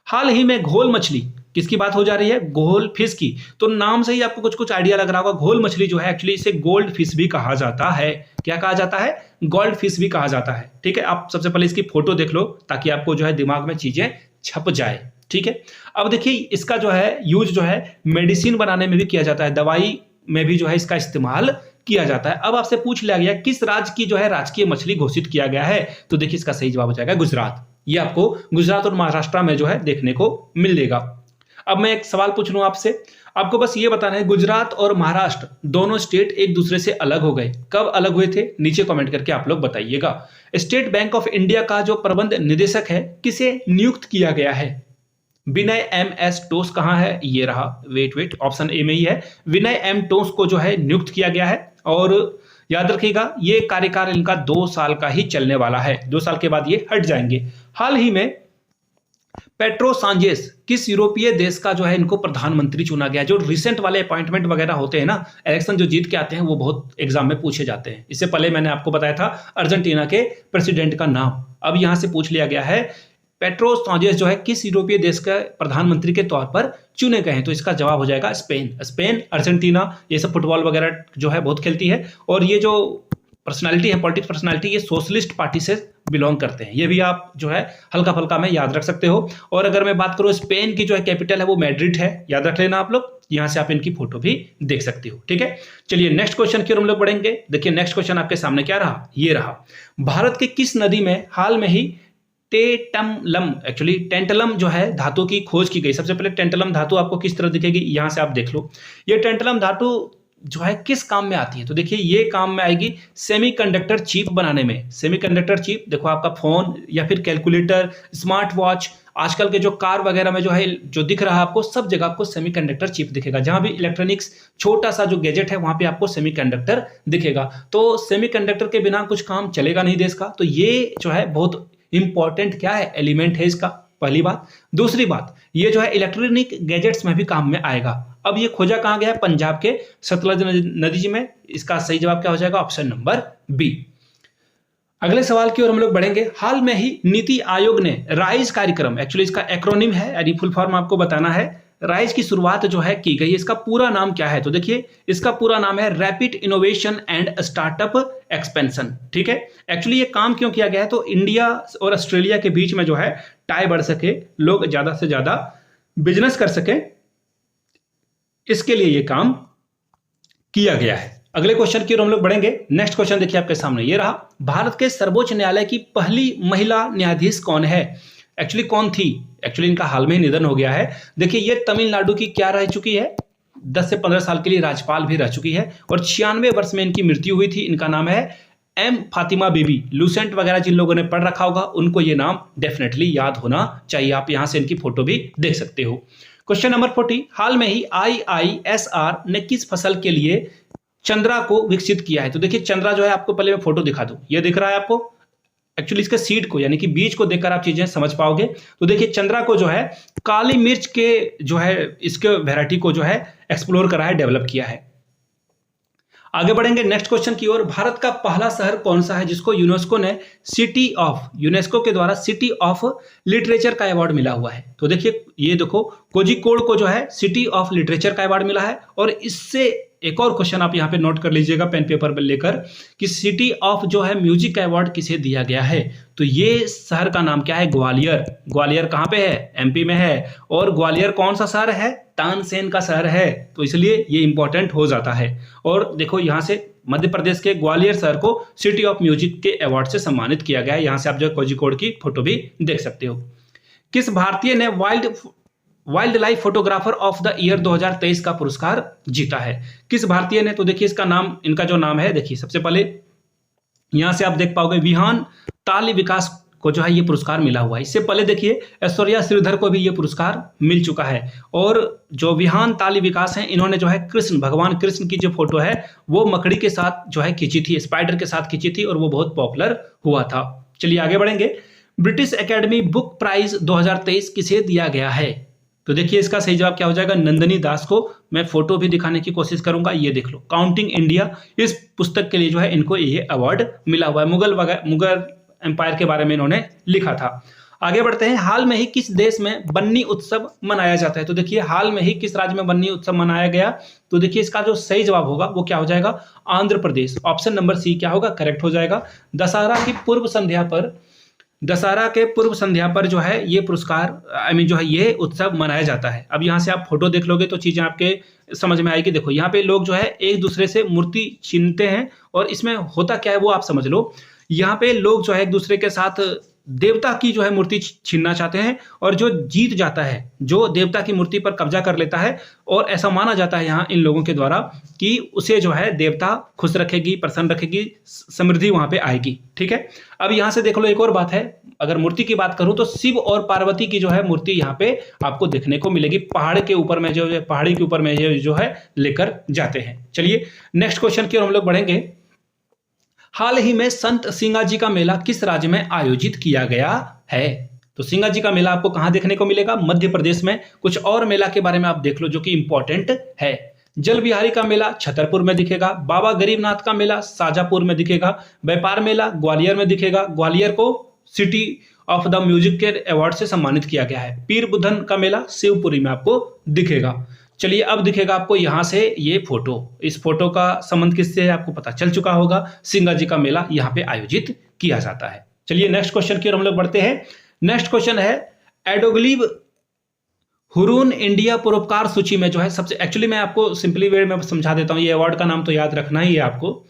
हाल ही में घोल मछली, किसकी बात हो जा रही है? गोल्ड फिश की। तो नाम से ही आपको कुछ कुछ आइडिया लग रहा होगा। घोल मछली जो है एक्चुअली इसे गोल्ड फिश भी कहा जाता है। क्या कहा जाता है? गोल्ड फिश भी कहा जाता है। ठीक है, आप सबसे पहले इसकी फोटो देख लो ताकि आपको जो है दिमाग में चीजें छप जाए। ठीक है, अब देखिए इसका जो है यूज जो है मेडिसिन बनाने में भी किया जाता है, दवाई में भी जो है इसका इस्तेमाल किया जाता है। अब आपसे पूछ लिया गया किस राज्य की जो है राजकीय मछली घोषित किया गया है? तो देखिए इसका सही जवाब हो जाएगा गुजरात। ये आपको गुजरात और महाराष्ट्र में जो है देखने को मिलेगा। अब मैं एक सवाल पूछ लूं आपसे, आपको बस ये बताना है गुजरात और महाराष्ट्र दोनों स्टेट एक दूसरे से अलग हो गए, कब अलग हुए थे? नीचे कमेंट करके आप लोग बताइएगा। स्टेट बैंक ऑफ इंडिया का जो प्रबंध निदेशक है किसे नियुक्त किया गया है? विनय एम एस टोस कहां है? ये रहा, वेट ऑप्शन ए में ही है, विनय एम टोस को जो है नियुक्त किया गया है। और याद रखिएगा ये कार्यकाल इनका 2 साल का ही चलने वाला है, 2 साल के बाद ये हट जाएंगे। हाल ही में पेट्रो सांचेज किस यूरोपीय देश का जो है इनको प्रधानमंत्री चुना गया? जो रिसेंट वाले अपॉइंटमेंट वगैरह होते हैं ना, इलेक्शन जो जीत के आते हैं, वो बहुत एग्जाम में पूछे जाते हैं। इससे पहले मैंने आपको बताया था अर्जेंटीना के प्रेसिडेंट का नाम, अब यहां से पूछ लिया गया है पेट्रो सांचेज जो है किस यूरोपीय देश के प्रधानमंत्री के तौर पर चुने गए हैं? तो इसका जवाब हो जाएगा स्पेन, अर्जेंटीना ये सब फुटबॉल वगैरह जो है बहुत खेलती है। और ये जो पर्सनालिटी है, पॉलिटिक्स पर्सनालिटी, ये सोशलिस्ट पार्टी से बिलोंग करते हैं। ये भी आप जो है हल्का फल्का में याद रख सकते हो। और अगर मैं बात करूं स्पेन की जो है कैपिटल है वो मैड्रिड है, याद रख लेना आप लोग। यहां से आप इनकी फोटो भी देख सकते हो, ठीक है। चलिए नेक्स्ट क्वेश्चन की ओर हम लोग बढ़ेंगे। देखिए नेक्स्ट क्वेश्चन आपके सामने क्या रहा, ये रहा, भारत के किस नदी में हाल में ही टेंटलम जो है धातु की खोज की गई? सबसे पहले टेंटलम धातु आपको किस तरह दिखेगी, यहां से आप देख लो। ये टेंटलम धातु जो है किस काम में आती है? तो देखिए ये काम में आएगी सेमीकंडक्टर चिप बनाने में। सेमीकंडक्टर चिप देखो, आपका फोन या फिर कैलकुलेटर, स्मार्ट वॉच, आजकल के जो कार वगैरह में जो है जो दिख रहा है आपको, सब जगह आपको सेमीकंडक्टर चिप दिखेगा। जहां भी इलेक्ट्रॉनिक्स छोटा सा जो गैजेट है वहां पे आपको सेमीकंडक्टर दिखेगा। तो सेमीकंडक्टर के बिना कुछ काम चलेगा नहीं देश का। तो ये जो है बहुत इंपॉर्टेंट क्या है, एलिमेंट है इसका, पहली बात। दूसरी बात, ये जो है इलेक्ट्रॉनिक गैजेट्स में भी काम में आएगा। अब ये खोजा कहां गया है? पंजाब के सतलज नदी में। इसका सही जवाब क्या हो जाएगा? Option number B. अगले सवाल की ओर हम लोग बढ़ेंगे। हाल में ही नीति आयोग ने राइज कार्यक्रम, एक्चुअली इसका एक्रोनिम है, यानी फुल फॉर्म आपको बताना है। राइज की शुरुआत जो है की गई, इसका पूरा नाम क्या है? तो देखिए इसका पूरा नाम है rapid innovation and startup expansion, ठीक है। एक्चुअली ये काम क्यों किया गया है? तो इंडिया और ऑस्ट्रेलिया के बीच में जो है टाई बढ़ सके, लोग ज्यादा से ज्यादा बिजनेस कर सके, इसके लिए ये काम किया गया है। अगले क्वेश्चन की ओर हम लोग बढ़ेंगे। नेक्स्ट क्वेश्चन देखिए आपके सामने, ये रहा, भारत के सर्वोच्च न्यायालय की पहली महिला न्यायाधीश कौन है? एक्चुअली कौन थी? एक्चुअली इनका हाल में ही निधन हो गया है। देखिए ये तमिलनाडु की क्या रह चुकी है, 10 से 15 साल के लिए राज्यपाल भी रह चुकी है और 96 वर्ष में इनकी मृत्यु हुई थी। इनका नाम है एम फातिमा बीबी। लूसेंट वगैरह जिन लोगों ने पढ़ रखा होगा उनको ये नाम डेफिनेटली याद होना चाहिए। आप यहां से इनकी फोटो भी देख सकते हो। क्वेश्चन नंबर 40, हाल में ही IISR ने किस फसल के लिए चंद्रा को विकसित किया है? तो देखिए चंद्रा जो है, आपको पहले मैं फोटो दिखा दूं, ये दिख रहा है आपको। एक्चुअली इसके सीड को यानी कि बीज को देखकर आप चीजें समझ पाओगे। तो देखिए चंद्रा को जो है काली मिर्च के जो है इसके वैरायटी को जो है एक्सप्लोर करा है, डेवलप किया है। आगे बढ़ेंगे नेक्स्ट क्वेश्चन की ओर। भारत का पहला शहर कौन सा है जिसको यूनेस्को के द्वारा सिटी ऑफ लिटरेचर का अवार्ड मिला हुआ है? तो देखिए ये देखो कोझिकोड को जो है सिटी ऑफ लिटरेचर का अवार्ड मिला है। और इससे एक और क्वेश्चन आप यहाँ पे नोट कर लीजिएगा पेन पेपर पर लेकर, कि सिटी ऑफ जो है म्यूजिक का अवार्ड किसे दिया गया है? तो ये शहर का नाम क्या है? ग्वालियर। ग्वालियर कहाँ पे है? MP में है। और ग्वालियर कौन सा शहर है? तानसेन का शहर है, तो इसलिए ये इंपॉर्टेंट हो जाता है। और देखो यहाँ से मध्य प्रदेश के ग्वालियर शहर को सिटी ऑफ म्यूजिक के अवार्ड से सम्मानित किया गया है। यहाँ से आप जो कोझिकोड की फोटो भी देख सकते हो। किस भारतीय ने wild life photographer of the year 2023 का पुरस्कार जीता है? किस भारतीय ने? तो देखिए इसका नाम, इनका जो नाम है, देखिए सबसे पहले यहां से आप देख पाओगे विहान ताली विकास को जो है ये पुरस्कार मिला हुआ है। इससे पहले देखिए ऐश्वर्या श्रीधर को भी ये पुरस्कार मिल चुका है। और जो विहान ताली विकास है, इन्होंने जो है भगवान कृष्ण की जो फोटो है वो मकड़ी के साथ जो है खींची थी, स्पाइडर के साथ खींची थी और वो बहुत पॉपुलर हुआ था। चलिए आगे बढ़ेंगे। ब्रिटिश एकेडमी बुक प्राइज 2023 किसे दिया गया है? तो देखिए इसका सही जवाब क्या हो जाएगा? नंदिनी दास को। मैं फोटो भी दिखाने की कोशिश करूंगा, ये देख लो, काउंटिंग इंडिया, इस पुस्तक के लिए जो है इनको ये अवार्ड मिला हुआ है। मुगल एम्पायर के बारे में इन्होंने लिखा था। आगे बढ़ते हैं। हाल में ही किस देश में बन्नी उत्सव मनाया जाता है? तो देखिए हाल में ही किस राज्य में बन्नी उत्सव मनाया गया? तो देखिए इसका जो सही जवाब होगा वो क्या हो जाएगा? Andhra Pradesh. Option number C क्या होगा? करेक्ट हो जाएगा। दशहरा के पूर्व संध्या पर जो है ये पुरस्कार जो है ये उत्सव मनाया जाता है। अब यहाँ से आप फोटो देख लोगे तो चीजें आपके समझ में आएगी। देखो यहाँ पे लोग जो है एक दूसरे से मूर्ति छीनते हैं और इसमें होता क्या है वो आप समझ लो। यहाँ पे लोग जो है एक दूसरे के साथ देवता की जो है मूर्ति छीनना चाहते हैं, और जो जीत जाता है, जो देवता की मूर्ति पर कब्जा कर लेता है, और ऐसा माना जाता है यहाँ इन लोगों के द्वारा कि उसे जो है देवता खुश रखेगी, प्रसन्न रखेगी, समृद्धि वहां पे आएगी। ठीक है, अब यहाँ से देख लो एक और बात है, अगर मूर्ति की बात करूं तो शिव और पार्वती की जो है मूर्ति यहाँ पे आपको देखने को मिलेगी, पहाड़ के ऊपर में जो पहाड़ी के ऊपर में जो है लेकर जाते हैं। चलिए नेक्स्ट क्वेश्चन की ओर हम लोग बढ़ेंगे। हाल ही में संत सिंगा जी का मेला किस राज्य में आयोजित किया गया है? तो सिंगा जी का मेला आपको कहां देखने को मिलेगा? मध्य प्रदेश में। कुछ और मेला के बारे में आप देख लो जो कि इंपॉर्टेंट है। जल बिहारी का मेला छतरपुर में दिखेगा, बाबा गरीबनाथ का मेला शाजापुर में दिखेगा, व्यापार मेला ग्वालियर में दिखेगा, ग्वालियर को सिटी ऑफ द म्यूजिक के अवार्ड से सम्मानित किया गया है। पीर बुधन का मेला शिवपुरी में आपको दिखेगा। चलिए अब दिखेगा आपको यहां से ये फोटो, इस फोटो का संबंध किससे है आपको पता चल चुका होगा। सिंगा जी का मेला यहाँ पे आयोजित किया जाता है। चलिए नेक्स्ट क्वेश्चन की ओर हम लोग बढ़ते हैं। नेक्स्ट क्वेश्चन है एडोग्लिब हुरून इंडिया परोपकार सूची में जो है सबसे, एक्चुअली मैं आपको सिंपली वे में समझा देता हूं, ये अवार्ड का नाम तो याद रखना ही है आपको।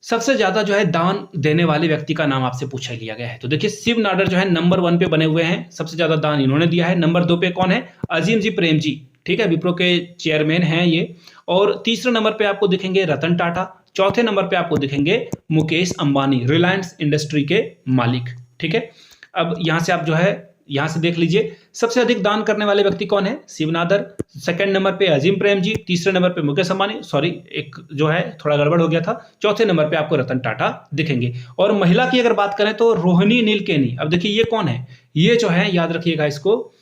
सबसे ज्यादा जो है दान देने वाले व्यक्ति का नाम आपसे पूछा लिया गया है। तो देखिए शिव नाडर जो है नंबर 1 पे बने हुए हैं, सबसे ज्यादा दान इन्होंने दिया है। नंबर 2 पे कौन है? अजीम जी प्रेम जी, ठीक है, विप्रो के चेयरमैन हैं ये। और तीसरे नंबर पे आपको दिखेंगे रतन टाटा, चौथे नंबर पे आपको दिखेंगे मुकेश अंबानी, रिलायंस इंडस्ट्री के मालिक। ठीक है, अब यहां से आप जो है यहां से देख लीजिए सबसे अधिक दान करने वाले व्यक्ति कौन है? शिवनादर। सेकंड नंबर पे अजीम प्रेम जी, तीसरे नंबर पे मुकेश अंबानी, सॉरी एक जो है थोड़ा गड़बड़ हो गया था, चौथे नंबर पे आपको रतन टाटा दिखेंगे। और महिला की अगर बात करें तो रोहिणी नीलकेनी। अब देखिए ये कौन है? ये जो है याद रखिएगा इसको,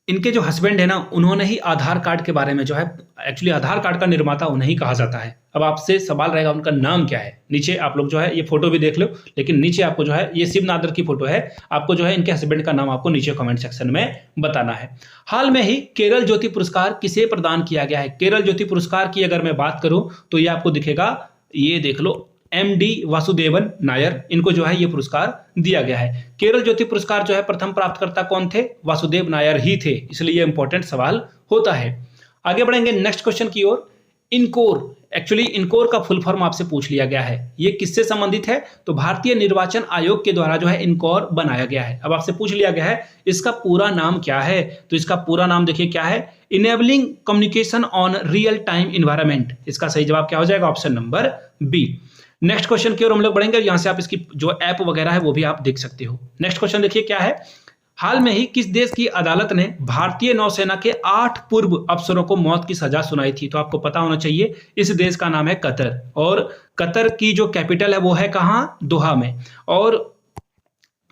इनके जो हस्बैंड है ना, उन्होंने ही आधार कार्ड के बारे में जो है, एक्चुअली आधार कार्ड का निर्माता उन्हें ही कहा जाता है। अब आपसे सवाल रहेगा उनका नाम क्या है? नीचे आप लोग जो है ये फोटो भी देख लो, लेकिन नीचे आपको जो है ये शिव नादर की फोटो है, आपको जो है इनके हस्बैंड का नाम आपको नीचे कमेंट सेक्शन में बताना है। हाल में ही केरल ज्योति पुरस्कार किसे प्रदान किया गया है? केरल ज्योति पुरस्कार की अगर मैं बात करूं तो ये आपको दिखेगा, ये देख लो MD वासुदेवन नायर, इनको जो है ये पुरस्कार दिया गया है। केरल ज्योति पुरस्कार जो है प्रथम प्राप्तकर्ता कौन थे? वासुदेव नायर ही थे, इसलिए ये इंपॉर्टेंट सवाल होता है। आगे बढ़ेंगे नेक्स्ट क्वेश्चन की ओर। इनकोर, एक्चुअली इनकोर का फुल फॉर्म आपसे पूछ लिया गया है, ये किससे संबंधित है? तो भारतीय निर्वाचन आयोग के द्वारा जो है इनकोर बनाया गया है। अब आपसे पूछ लिया गया है इसका पूरा नाम क्या है? तो इसका पूरा नाम देखिए क्या है? Enabling communication on real time environment. इसका सही जवाब क्या हो जाएगा? Option number B. Next question की ओर हम लोग बढ़ेंगे, यहां से आप इसकी जो ऐप वगैरह है वो भी आप देख सकते हो। नेक्स्ट क्वेश्चन देखिए क्या है? हाल में ही किस देश की अदालत ने भारतीय नौसेना के 8 पूर्व अफसरों को मौत की सजा सुनाई थी? तो आपको पता होना चाहिए, इस देश का नाम है कतर, और कतर की जो कैपिटल है वो है कहां? दोहा में। और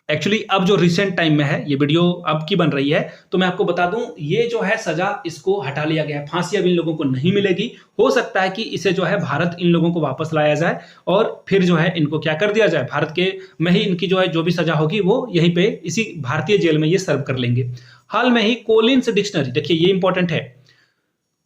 एक्चुअली अब जो रिसेंट टाइम में है, ये वीडियो अब की बन रही है, तो मैं आपको बता दूं ये जो है सजा इसको हटा लिया गया है, फांसी अब इन लोगों को नहीं मिलेगी। हो सकता है कि इसे जो है भारत इन लोगों को वापस लाया जाए और फिर जो है इनको क्या कर दिया जाए, भारत के में ही इनकी जो है जो भी सजा होगी वो यहीं पे इसी भारतीय जेल में ये सर्व कर लेंगे। हाल में ही कोलिन्स डिक्शनरी, देखिए ये इंपॉर्टेंट है,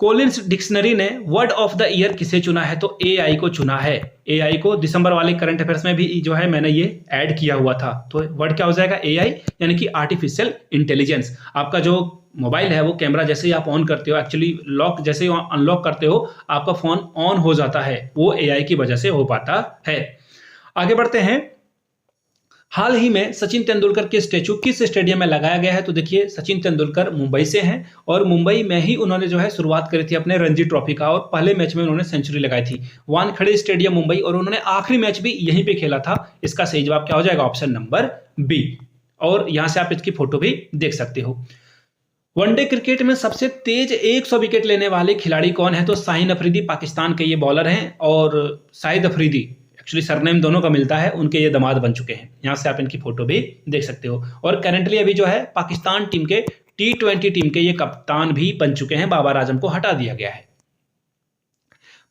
कोलिन्स डिक्शनरी ने वर्ड ऑफ द ईयर किसे चुना है? तो AI को चुना है। AI को दिसंबर वाले करंट अफेयर्स में भी जो है मैंने ये ऐड किया हुआ था। तो वर्ड क्या हो जाएगा? AI, यानी कि आर्टिफिशियल इंटेलिजेंस। आपका जो मोबाइल है वो कैमरा जैसे ही आप ऑन करते हो, एक्चुअली लॉक जैसे ही अनलॉक करते हो, आपका फोन ऑन हो जाता है, वो AI की वजह से हो पाता है। आगे बढ़ते हैं। हाल ही में सचिन तेंदुलकर के स्टैचू किस स्टेडियम में लगाया गया है? तो देखिए सचिन तेंदुलकर मुंबई से हैं, और मुंबई में ही उन्होंने जो है शुरुआत करी थी अपने रणजी ट्रॉफी का, और पहले मैच में उन्होंने सेंचुरी लगाई थी, वानखेड़े स्टेडियम मुंबई, और उन्होंने आखिरी मैच भी यहीं पे खेला था। इसका सही जवाब क्या हो जाएगा? Option number B. और यहां से आप इसकी फोटो भी देख सकते हो। वनडे क्रिकेट में सबसे तेज 100 विकेट लेने वाले खिलाड़ी कौन है? तो शाहीन अफरीदी पाकिस्तान के ये बॉलर हैं, और शाहिद अफरीदी, एक्चुअली सरनेम दोनों का मिलता है, उनके ये दामाद बन चुके हैं। यहां से आप इनकी फोटो भी देख सकते हो। और करंटली अभी जो है पाकिस्तान टीम के T20 टीम के ये कप्तान भी बन चुके हैं, बाबर आजम को हटा दिया गया है।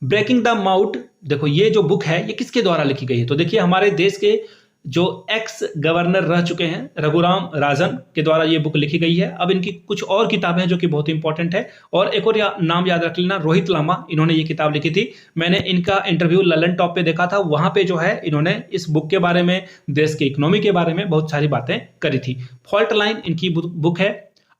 ब्रेकिंग द माउट, देखो ये जो बुक है ये किसके द्वारा लिखी गई है? तो देखिए हमारे देश के जो एक्स गवर्नर रह चुके हैं रघुराम राजन के द्वारा ये बुक लिखी गई है। अब इनकी कुछ और किताबें हैं जो कि बहुत इंपॉर्टेंट है, और एक और नाम याद रख लेना, रोहित लामा, इन्होंने ये किताब लिखी थी। मैंने इनका इंटरव्यू ललन टॉप पे देखा था, वहां पे जो है इन्होंने इस बुक के बारे में, देश के इकोनॉमी के बारे में बहुत सारी बातें करी थी। फॉल्ट लाइन इनकी बुक है।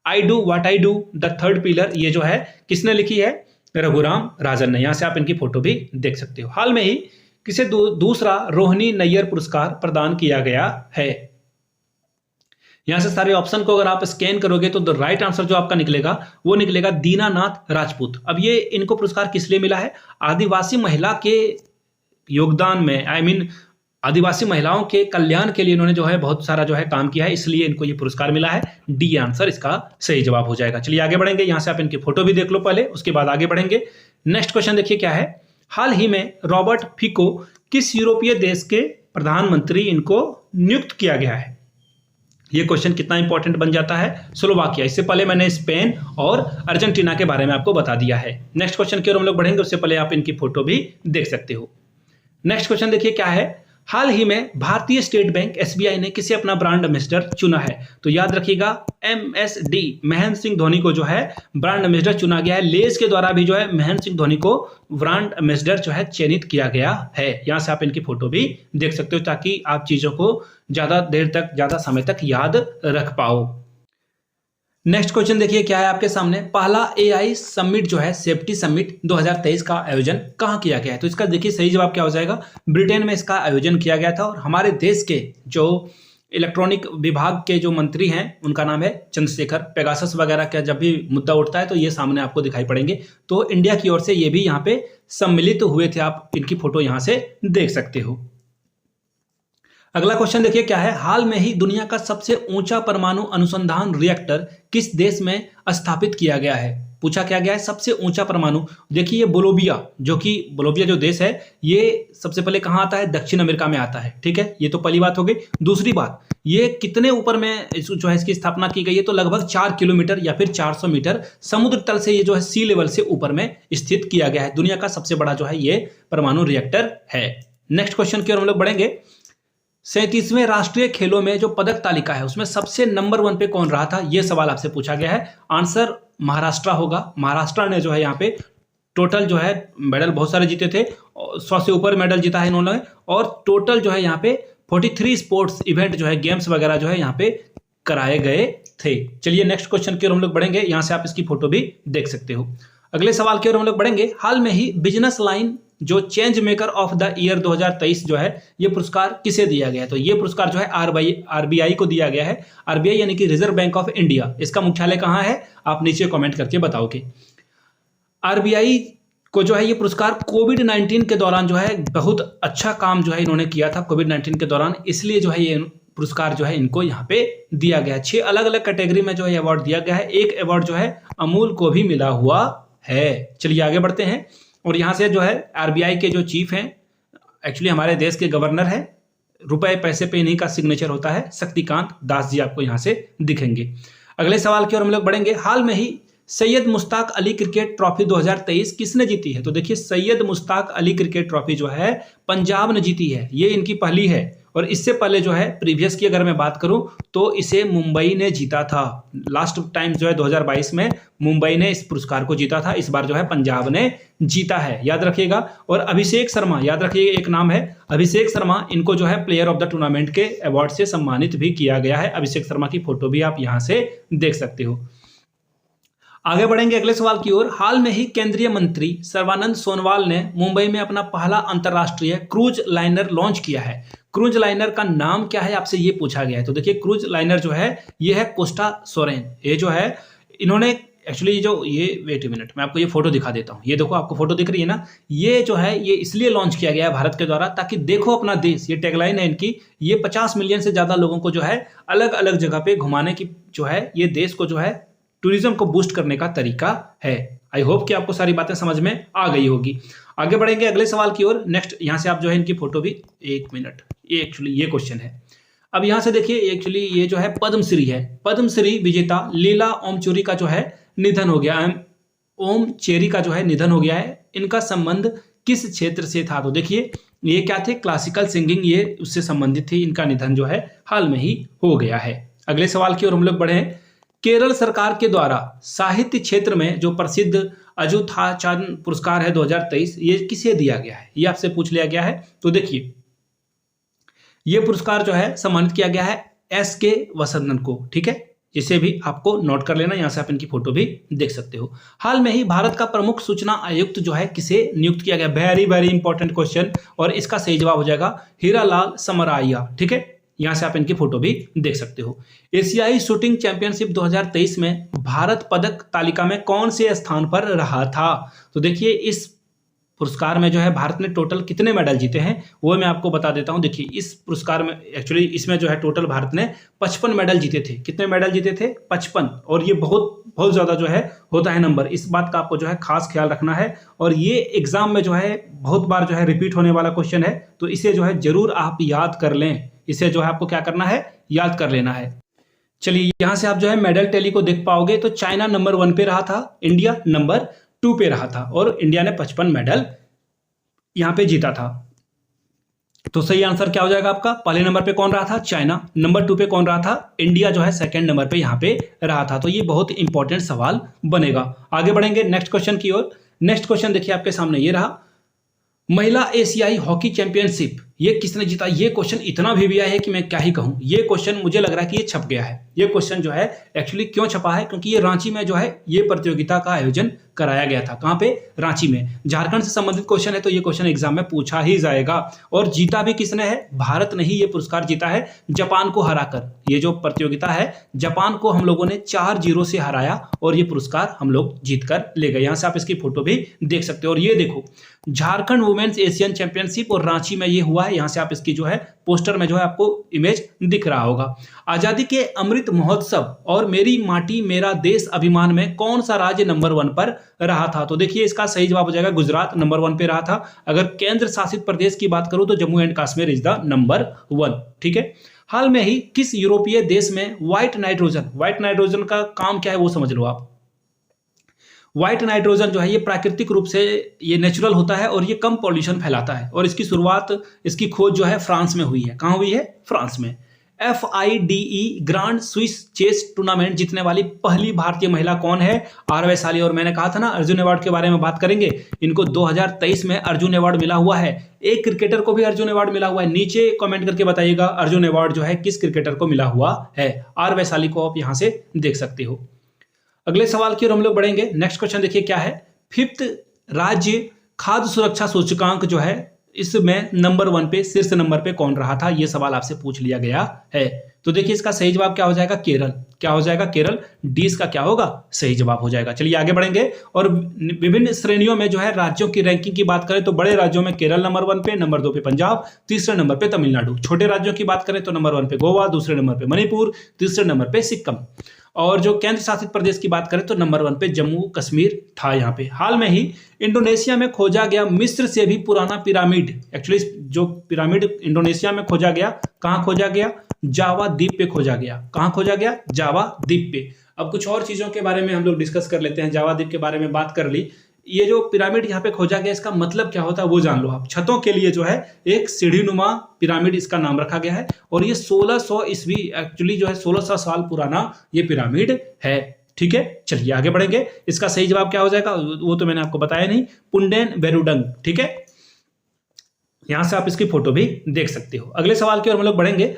I do what I do the third pillar, ये जो है किसने लिखी है? रघुराम राजन ने। यहां से आप इनकी फोटो भी देख सकते हो। हाल में ही किसे दूसरा रोहिणी नैयर पुरस्कार प्रदान किया गया है। यहां से सारे ऑप्शन को अगर आप स्कैन करोगे तो राइट आंसर जो आपका निकलेगा वो निकलेगा दीनानाथ राजपूत। अब ये इनको पुरस्कार किस लिए मिला है? आदिवासी महिला के योगदान में, आदिवासी महिलाओं के कल्याण के लिए इन्होंने जो है बहुत सारा जो है काम किया है, इसलिए इनको ये पुरस्कार मिला है। डी आंसर इसका सही जवाब हो जाएगा। चलिए आगे बढ़ेंगे, यहां से आप इनकी फोटो भी देख लो पहले, उसके बाद आगे बढ़ेंगे। नेक्स्ट क्वेश्चन देखिए क्या है। हाल ही में रॉबर्ट फिको किस यूरोपीय देश के प्रधानमंत्री इनको नियुक्त किया गया है? ये क्वेश्चन कितना इंपॉर्टेंट बन जाता है। स्लोवाकिया, इससे पहले मैंने स्पेन और अर्जेंटीना के बारे में आपको बता दिया है। नेक्स्ट क्वेश्चन की ओर हम लोग बढ़ेंगे, उससे पहले आप इनकी फोटो भी देख सकते हो। नेक्स्ट क्वेश्चन देखिए क्या है। हाल ही में भारतीय स्टेट बैंक एसबीआई ने किसे अपना ब्रांड एम्बेसडर चुना है? तो याद रखिएगा एमएसडी महेंद्र सिंह धोनी को जो है ब्रांड एम्बेसडर चुना गया है। लेस के द्वारा भी जो है महेंद्र सिंह धोनी को ब्रांड एम्बेसडर जो है चयनित किया गया है। यहां से आप इनकी फोटो भी देख सकते हो ताकि आप चीजों को ज्यादा देर तक, ज्यादा समय तक याद रख पाओ। नेक्स्ट क्वेश्चन देखिए क्या है आपके सामने। पहला एआई समिट जो है सेफ्टी समिट 2023 का आयोजन कहाँ किया गया है? तो इसका देखिए सही जवाब क्या हो जाएगा। ब्रिटेन में इसका आयोजन किया गया था और हमारे देश के जो इलेक्ट्रॉनिक विभाग के जो मंत्री हैं उनका नाम है चंद्रशेखर। पेगासस वगैरह का जब भी मुद्दा उठता है तो ये सामने आपको दिखाई पड़ेंगे। तो इंडिया की ओर से ये भी यहाँ पे सम्मिलित हुए थे। आप इनकी फोटो यहाँ से देख सकते हो। अगला क्वेश्चन देखिए क्या है। हाल में ही दुनिया का सबसे ऊंचा परमाणु अनुसंधान रिएक्टर किस देश में स्थापित किया गया है? पूछा क्या गया है सबसे ऊंचा परमाणु। देखिए ये बोलोविया, जो कि बोलोविया जो देश है ये सबसे पहले कहाँ आता है? दक्षिण अमेरिका में आता है। ठीक है, ये तो पहली बात हो गई। दूसरी बात, ये कितने ऊपर में जो है इसकी स्थापना की गई है? तो लगभग 4 किलोमीटर या फिर 400 मीटर समुद्र तल से ये जो है सी लेवल से ऊपर में स्थित किया गया है। दुनिया का सबसे बड़ा जो है ये परमाणु रिएक्टर है। नेक्स्ट क्वेश्चन की ओर हम लोग बढ़ेंगे। 37वें राष्ट्रीय खेलों में जो पदक तालिका है उसमें सबसे नंबर 1 पे कौन रहा था? यह सवाल आपसे पूछा गया है। आंसर महाराष्ट्र होगा। महाराष्ट्र ने जो है यहाँ पे टोटल जो है मेडल बहुत सारे जीते थे, 100 से ऊपर मेडल जीता है इन्होंने। और टोटल जो है यहाँ पे 43 स्पोर्ट्स इवेंट जो है, गेम्स वगैरह जो है यहाँ पे कराए गए थे। चलिए नेक्स्ट क्वेश्चन की ओर हम लोग बढ़ेंगे, यहाँ से आप इसकी फोटो भी देख सकते हो। अगले सवाल की ओर हम लोग बढ़ेंगे। हाल में ही बिजनेस लाइन जो change maker of the year 2023 जो है ये पुरस्कार किसे दिया गया है? तो ये पुरस्कार जो है आरबीआई को दिया गया है। आरबीआई यानी कि रिजर्व बैंक ऑफ इंडिया। इसका मुख्यालय कहाँ है? आप नीचे कमेंट करके बताओगे। आरबीआई को जो है ये पुरस्कार कोविड-19 के दौरान जो है बहुत अच्छा काम जो है इन्होंने किया था कोविड-19 के दौरान, इसलिए जो है ये पुरस्कार जो है इनको यहाँ पे दिया गया है। 6 अलग अलग कैटेगरी में जो है अवार्ड दिया गया है। एक अवार्ड जो है अमूल को भी मिला हुआ है। चलिए आगे बढ़ते हैं। और यहाँ से जो है आरबीआई के जो चीफ हैं, एक्चुअली हमारे देश के गवर्नर हैं, रुपए पैसे पे इन्हीं का सिग्नेचर होता है, शक्तिकांत दास जी आपको यहाँ से दिखेंगे। अगले सवाल की ओर हम लोग बढ़ेंगे। हाल में ही सैयद मुश्ताक अली क्रिकेट ट्रॉफी 2023 किसने जीती है? तो देखिए सैयद मुश्ताक अली क्रिकेट ट्रॉफी जो है पंजाब ने जीती है। ये इनकी पहली है। और इससे पहले जो है प्रीवियस की अगर मैं बात करूं तो इसे मुंबई ने जीता था। लास्ट टाइम जो है 2022 में मुंबई ने इस पुरस्कार को जीता था। इस बार जो है पंजाब ने जीता है, याद रखिएगा। और अभिषेक शर्मा, याद रखिएगा, एक नाम है अभिषेक शर्मा। इनको जो है प्लेयर ऑफ द टूर्नामेंट के अवार्ड से सम्मानित भी किया गया है। अभिषेक शर्मा की फोटो भी आप यहां से देख सकते हो। आगे बढ़ेंगे अगले सवाल की ओर। हाल में ही केंद्रीय मंत्री सर्बानंद सोनोवाल ने मुंबई में अपना पहला अंतर्राष्ट्रीय क्रूज लाइनर लॉन्च किया है। क्रूज लाइनर का नाम क्या है आपसे ये पूछा गया है। तो देखिए क्रूज लाइनर जो है ये है कोस्टा सोरेन। ये जो है इन्होंने एक्चुअली जो ये वेट ए मिनट मैं आपको ये फोटो दिखा देता हूँ। ये देखो आपको फोटो दिख रही है ना। ये जो है ये इसलिए लॉन्च किया गया है भारत के द्वारा ताकि देखो अपना देश, ये टैगलाइन है इनकी। ये 50 मिलियन से ज्यादा लोगों को जो है अलग अलग जगह पे घुमाने की जो है ये देश को जो है टूरिज्म को बूस्ट करने का तरीका है। आई होप कि आपको सारी बातें समझ में आ गई होगी। आगे बढ़ेंगे अगले सवाल की ओर। नेक्स्ट यहाँ से आप जो है इनकी फोटो भी, एक मिनट, ये एक्चुअली ये क्वेश्चन है। अब यहाँ से देखिए एक्चुअली ये जो है पद्मश्री है। पद्मश्री विजेता लीला ओमचुरी का जो है निधन हो गया। ओम चेरी का जो है निधन हो गया है। इनका संबंध किस क्षेत्र से था? तो देखिए ये क्या थे? क्लासिकल सिंगिंग, ये उससे संबंधित थी। इनका निधन जो है हाल में ही हो गया है। अगले सवाल की ओर हम लोग बढ़े। केरल सरकार के द्वारा साहित्य क्षेत्र में जो प्रसिद्ध अजुथाचन पुरस्कार है 2023, ये किसे दिया गया है? ये आपसे पूछ लिया गया है। तो देखिए ये पुरस्कार जो है सम्मानित किया गया है एस के वसंतन को। ठीक है, जिसे भी आपको नोट कर लेना, यहाँ से आप इनकी फोटो भी देख सकते हो। हाल में ही भारत का प्रमुख सूचना आयुक्त जो है किसे नियुक्त किया गया? वेरी वेरी इंपॉर्टेंट क्वेश्चन, और इसका सही जवाब हो जाएगा हीरालाल समराइया। ठीक है, यहाँ से आप इनकी फोटो भी देख सकते हो। एशियाई शूटिंग चैंपियनशिप 2023 में भारत पदक तालिका में कौन से स्थान पर रहा था? तो देखिए, इस पुरस्कार में जो है भारत ने टोटल कितने मेडल जीते हैं वो मैं आपको बता देता हूं। देखिए, इस पुरस्कार में एक्चुअली इसमें जो है टोटल भारत ने 55 मेडल जीते थे। कितने मेडल जीते थे? 55। और ये बहुत बहुत ज्यादा जो है होता है नंबर, इस बात का आपको जो है खास ख्याल रखना है। और ये एग्जाम में जो है बहुत बार जो है रिपीट होने वाला क्वेश्चन है, तो इसे जो है जरूर आप याद कर लें। इसे जो है आपको क्या करना है? याद कर लेना है। चलिए, यहां से आप जो है मेडल टैली को देख पाओगे तो चाइना नंबर 1 पे रहा था, इंडिया नंबर 2 पे रहा था, और इंडिया ने 55 मेडल यहां पे जीता था। तो सही आंसर क्या हो जाएगा आपका? पहले नंबर पे कौन रहा था? चाइना। नंबर 2 पे कौन रहा था? इंडिया जो है सेकंड नंबर पे यहां पे रहा था। तो ये बहुत इंपॉर्टेंट सवाल बनेगा। आगे बढ़ेंगे नेक्स्ट क्वेश्चन की ओर। नेक्स्ट क्वेश्चन देखिए आपके सामने ये रहा, महिला एशियाई हॉकी चैंपियनशिप ये किसने जीता? ये क्वेश्चन इतना भी आया है कि मैं क्या ही कहूं। ये क्वेश्चन मुझे लग रहा है कि ये छप गया है। ये क्वेश्चन जो है एक्चुअली क्यों छपा है? क्योंकि ये रांची में जो है ये प्रतियोगिता का आयोजन कराया गया था। कहां पे? रांची में। झारखंड से संबंधित क्वेश्चन है, तो ये क्वेश्चन एग्जाम में पूछा ही जाएगा। और जीता भी किसने है? भारत ने ही ये पुरस्कार जीता है, जापान को हराकर। ये जो प्रतियोगिता है, जापान को हम लोगों ने 4-0 से हराया और ये पुरस्कार हम लोग जीत कर ले गए। यहां से आप इसकी फोटो भी देख सकते हो। और ये देखो, झारखंड वुमेन्स एशियन चैंपियनशिप और रांची में ये हुआ है। यहां से आप इसकी जो है पोस्टर में जो है आपको इमेज दिख रहा होगा। आजादी के अमृत महोत्सव और मेरी माटी मेरा देश अभिमान में कौन सा राज्य नंबर 1 पर रहा था? तो देखिए, इसका सही जवाब हो जाएगा गुजरात नंबर 1 पे रहा था। अगर केंद्र शासित प्रदेश की बात करूं तो Jammu and Kashmir is the number 1। ठीक है। हाल में ही किस यूरोपीय देश में व्हाइट नाइट्रोजन का काम क्या है वो समझ लो आप। व्हाइट नाइट्रोजन जो है ये प्राकृतिक रूप से ये नेचुरल होता है और ये कम पॉल्यूशन फैलाता है। और इसकी शुरुआत, इसकी खोज जो है फ्रांस में हुई है। कहां हुई है? फ्रांस में। FIDE grand Swiss chess tournament जीतने वाली पहली भारतीय महिला कौन है? आर वैशाली। और मैंने कहा था ना अर्जुन अवार्ड के बारे में बात करेंगे। इनको 2023 में अर्जुन अवार्ड मिला हुआ है। एक क्रिकेटर को भी अर्जुन अवार्ड मिला हुआ है। नीचे कमेंट करके बताइएगा अर्जुन अवार्ड जो है किस क्रिकेटर को मिला हुआ है। आर वैशाली को आप यहां से देख सकते हो। अगले सवाल की ओर हम लोग बढ़ेंगे। नेक्स्ट क्वेश्चन देखिए क्या है। 5th राज्य खाद्य सुरक्षा सूचकांक जो है इसमें नंबर 1 पे, शीर्ष नंबर पे कौन रहा था? ये सवाल आपसे पूछ लिया गया है। तो देखिए, इसका सही जवाब क्या हो जाएगा? केरल। क्या हो जाएगा? केरल। डी इसका क्या होगा? सही जवाब हो जाएगा। चलिए आगे बढ़ेंगे। और विभिन्न श्रेणियों में जो है राज्यों की रैंकिंग की बात करें तो बड़े राज्यों में केरल नंबर 1 पे, नंबर 2 पे पंजाब, तीसरे नंबर पे तमिलनाडु। छोटे राज्यों की बात करें तो नंबर 1 पे गोवा, दूसरे नंबर पे मणिपुर, तीसरे नंबर पे सिक्किम। और जो केंद्र शासित प्रदेश की बात करें तो नंबर 1 पे जम्मू कश्मीर था यहाँ पे। हाल में ही इंडोनेशिया में खोजा गया मिस्र से भी पुराना पिरामिड, एक्चुअली जो पिरामिड इंडोनेशिया में खोजा गया, कहाँ खोजा गया? जावा द्वीप पे खोजा गया। कहाँ खोजा गया? जावा द्वीप पे। अब कुछ और चीजों के बारे में हम लोग डिस्कस कर लेते हैं। जावा द्वीप के बारे में बात कर ली। ये जो पिरामिड यहाँ पे खोजा गया, इसका मतलब क्या होता है वो जान लो आप। छतों के लिए जो है एक सीढ़ीनुमा पिरामिड इसका नाम रखा गया है। और ये 1600 ईस्वी, एक्चुअली जो है 1600 साल पुराना ये पिरामिड है। ठीक है, चलिए आगे बढ़ेंगे। इसका सही जवाब क्या हो जाएगा वो तो मैंने आपको बताया नहीं, पुंडेन वेरुडंग। ठीक है, यहां से आप इसकी फोटो भी देख सकते हो। अगले सवाल की ओर हम लोग बढ़ेंगे।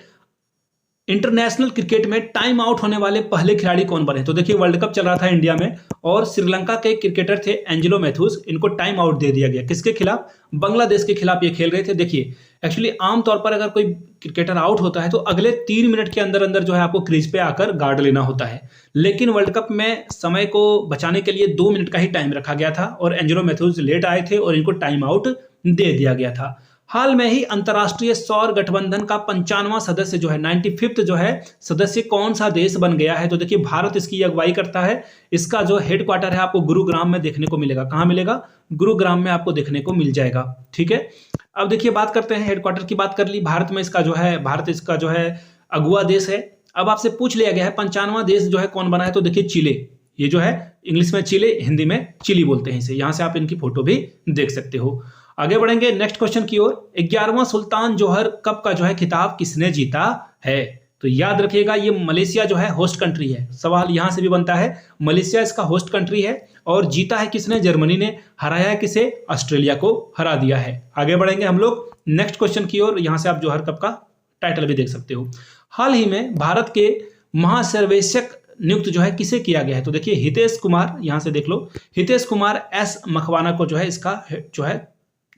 इंटरनेशनल क्रिकेट में टाइम आउट होने वाले पहले खिलाड़ी कौन बने? तो देखिए, वर्ल्ड कप चल रहा था इंडिया में और श्रीलंका के क्रिकेटर थे एंजेलो मैथ्यूज। इनको टाइम आउट दे दिया गया। किसके खिलाफ? बांग्लादेश के खिलाफ ये खेल रहे थे। देखिए, एक्चुअली आमतौर पर अगर कोई क्रिकेटर आउट होता है तो अगले 3 मिनट के अंदर अंदर जो है आपको क्रीज पे आकर गार्ड लेना होता है। लेकिन वर्ल्ड कप में समय को बचाने के लिए 2 मिनट का ही टाइम रखा गया था और एंजेलो मैथ्यूज लेट आए थे और इनको टाइम आउट दे दिया गया था। हाल में ही अंतर्राष्ट्रीय सौर गठबंधन का 95वां सदस्य जो है, 95th जो है सदस्य कौन सा देश बन गया है? तो देखिए, भारत इसकी अगुवाई करता है। इसका जो हेडक्वार्टर है आपको गुरुग्राम में देखने को मिलेगा। कहां मिलेगा? गुरुग्राम में आपको देखने को मिल जाएगा। ठीक है, अब देखिए बात करते हैं, हेडक्वार्टर की बात कर ली। भारत में इसका जो है, भारत इसका जो है अगुवा देश है। अब आपसे पूछ लिया गया है 95वां देश जो है कौन बना है? तो देखिए चिले। ये जो है इंग्लिश में चिले, हिंदी में चिली बोलते हैं इसे। यहां से आप इनकी फोटो भी देख सकते हो। आगे बढ़ेंगे नेक्स्ट क्वेश्चन की ओर। 11वां सुल्तान जोहर कप का जो है खिताब किसने जीता है? तो याद रखिएगा, ये मलेशिया जो है होस्ट कंट्री है। सवाल यहां से भी बनता है, मलेशिया इसका होस्ट कंट्री है और जीता है किसने? जर्मनी ने। हराया है किसे? ऑस्ट्रेलिया को हरा दिया है। आगे बढ़ेंगे हम लोग नेक्स्ट क्वेश्चन की ओर। यहां से आप जोहर कप का टाइटल भी देख सकते हो। हाल ही में भारत के महासर्वेक्षक नियुक्त जो है किसे किया गया है, तो देखिए हितेश कुमार, यहां से देख लो, हितेश कुमार एस मखवाना को जो है इसका जो है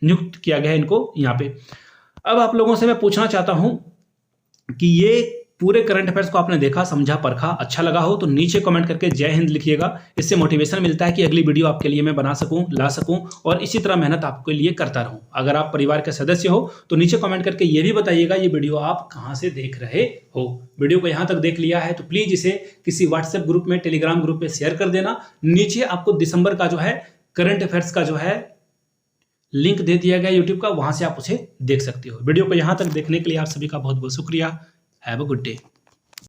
नियुक्त किया गया है इनको यहाँ पे। अब आप लोगों से मैं पूछना चाहता हूं कि ये पूरे करंट अफेयर्स को आपने देखा, समझा, परखा, अच्छा लगा हो तो नीचे कमेंट करके जय हिंद लिखिएगा। इससे मोटिवेशन मिलता है कि अगली वीडियो आपके लिए मैं बना सकूं, ला सकूं और इसी तरह मेहनत आपके लिए करता रहूं। अगर आप परिवार के सदस्य हो तो नीचे कमेंट करके ये भी बताइएगा ये वीडियो आप कहां से देख रहे हो। वीडियो को यहां तक देख लिया है तो प्लीज इसे किसी व्हाट्सएप ग्रुप में, टेलीग्राम ग्रुप में शेयर कर देना। नीचे आपको दिसंबर का जो है करंट अफेयर्स का जो है लिंक दे दिया गया यूट्यूब का, वहां से आप उसे देख सकते हो। वीडियो को यहां तक देखने के लिए आप सभी का बहुत बहुत शुक्रिया। Have a good day.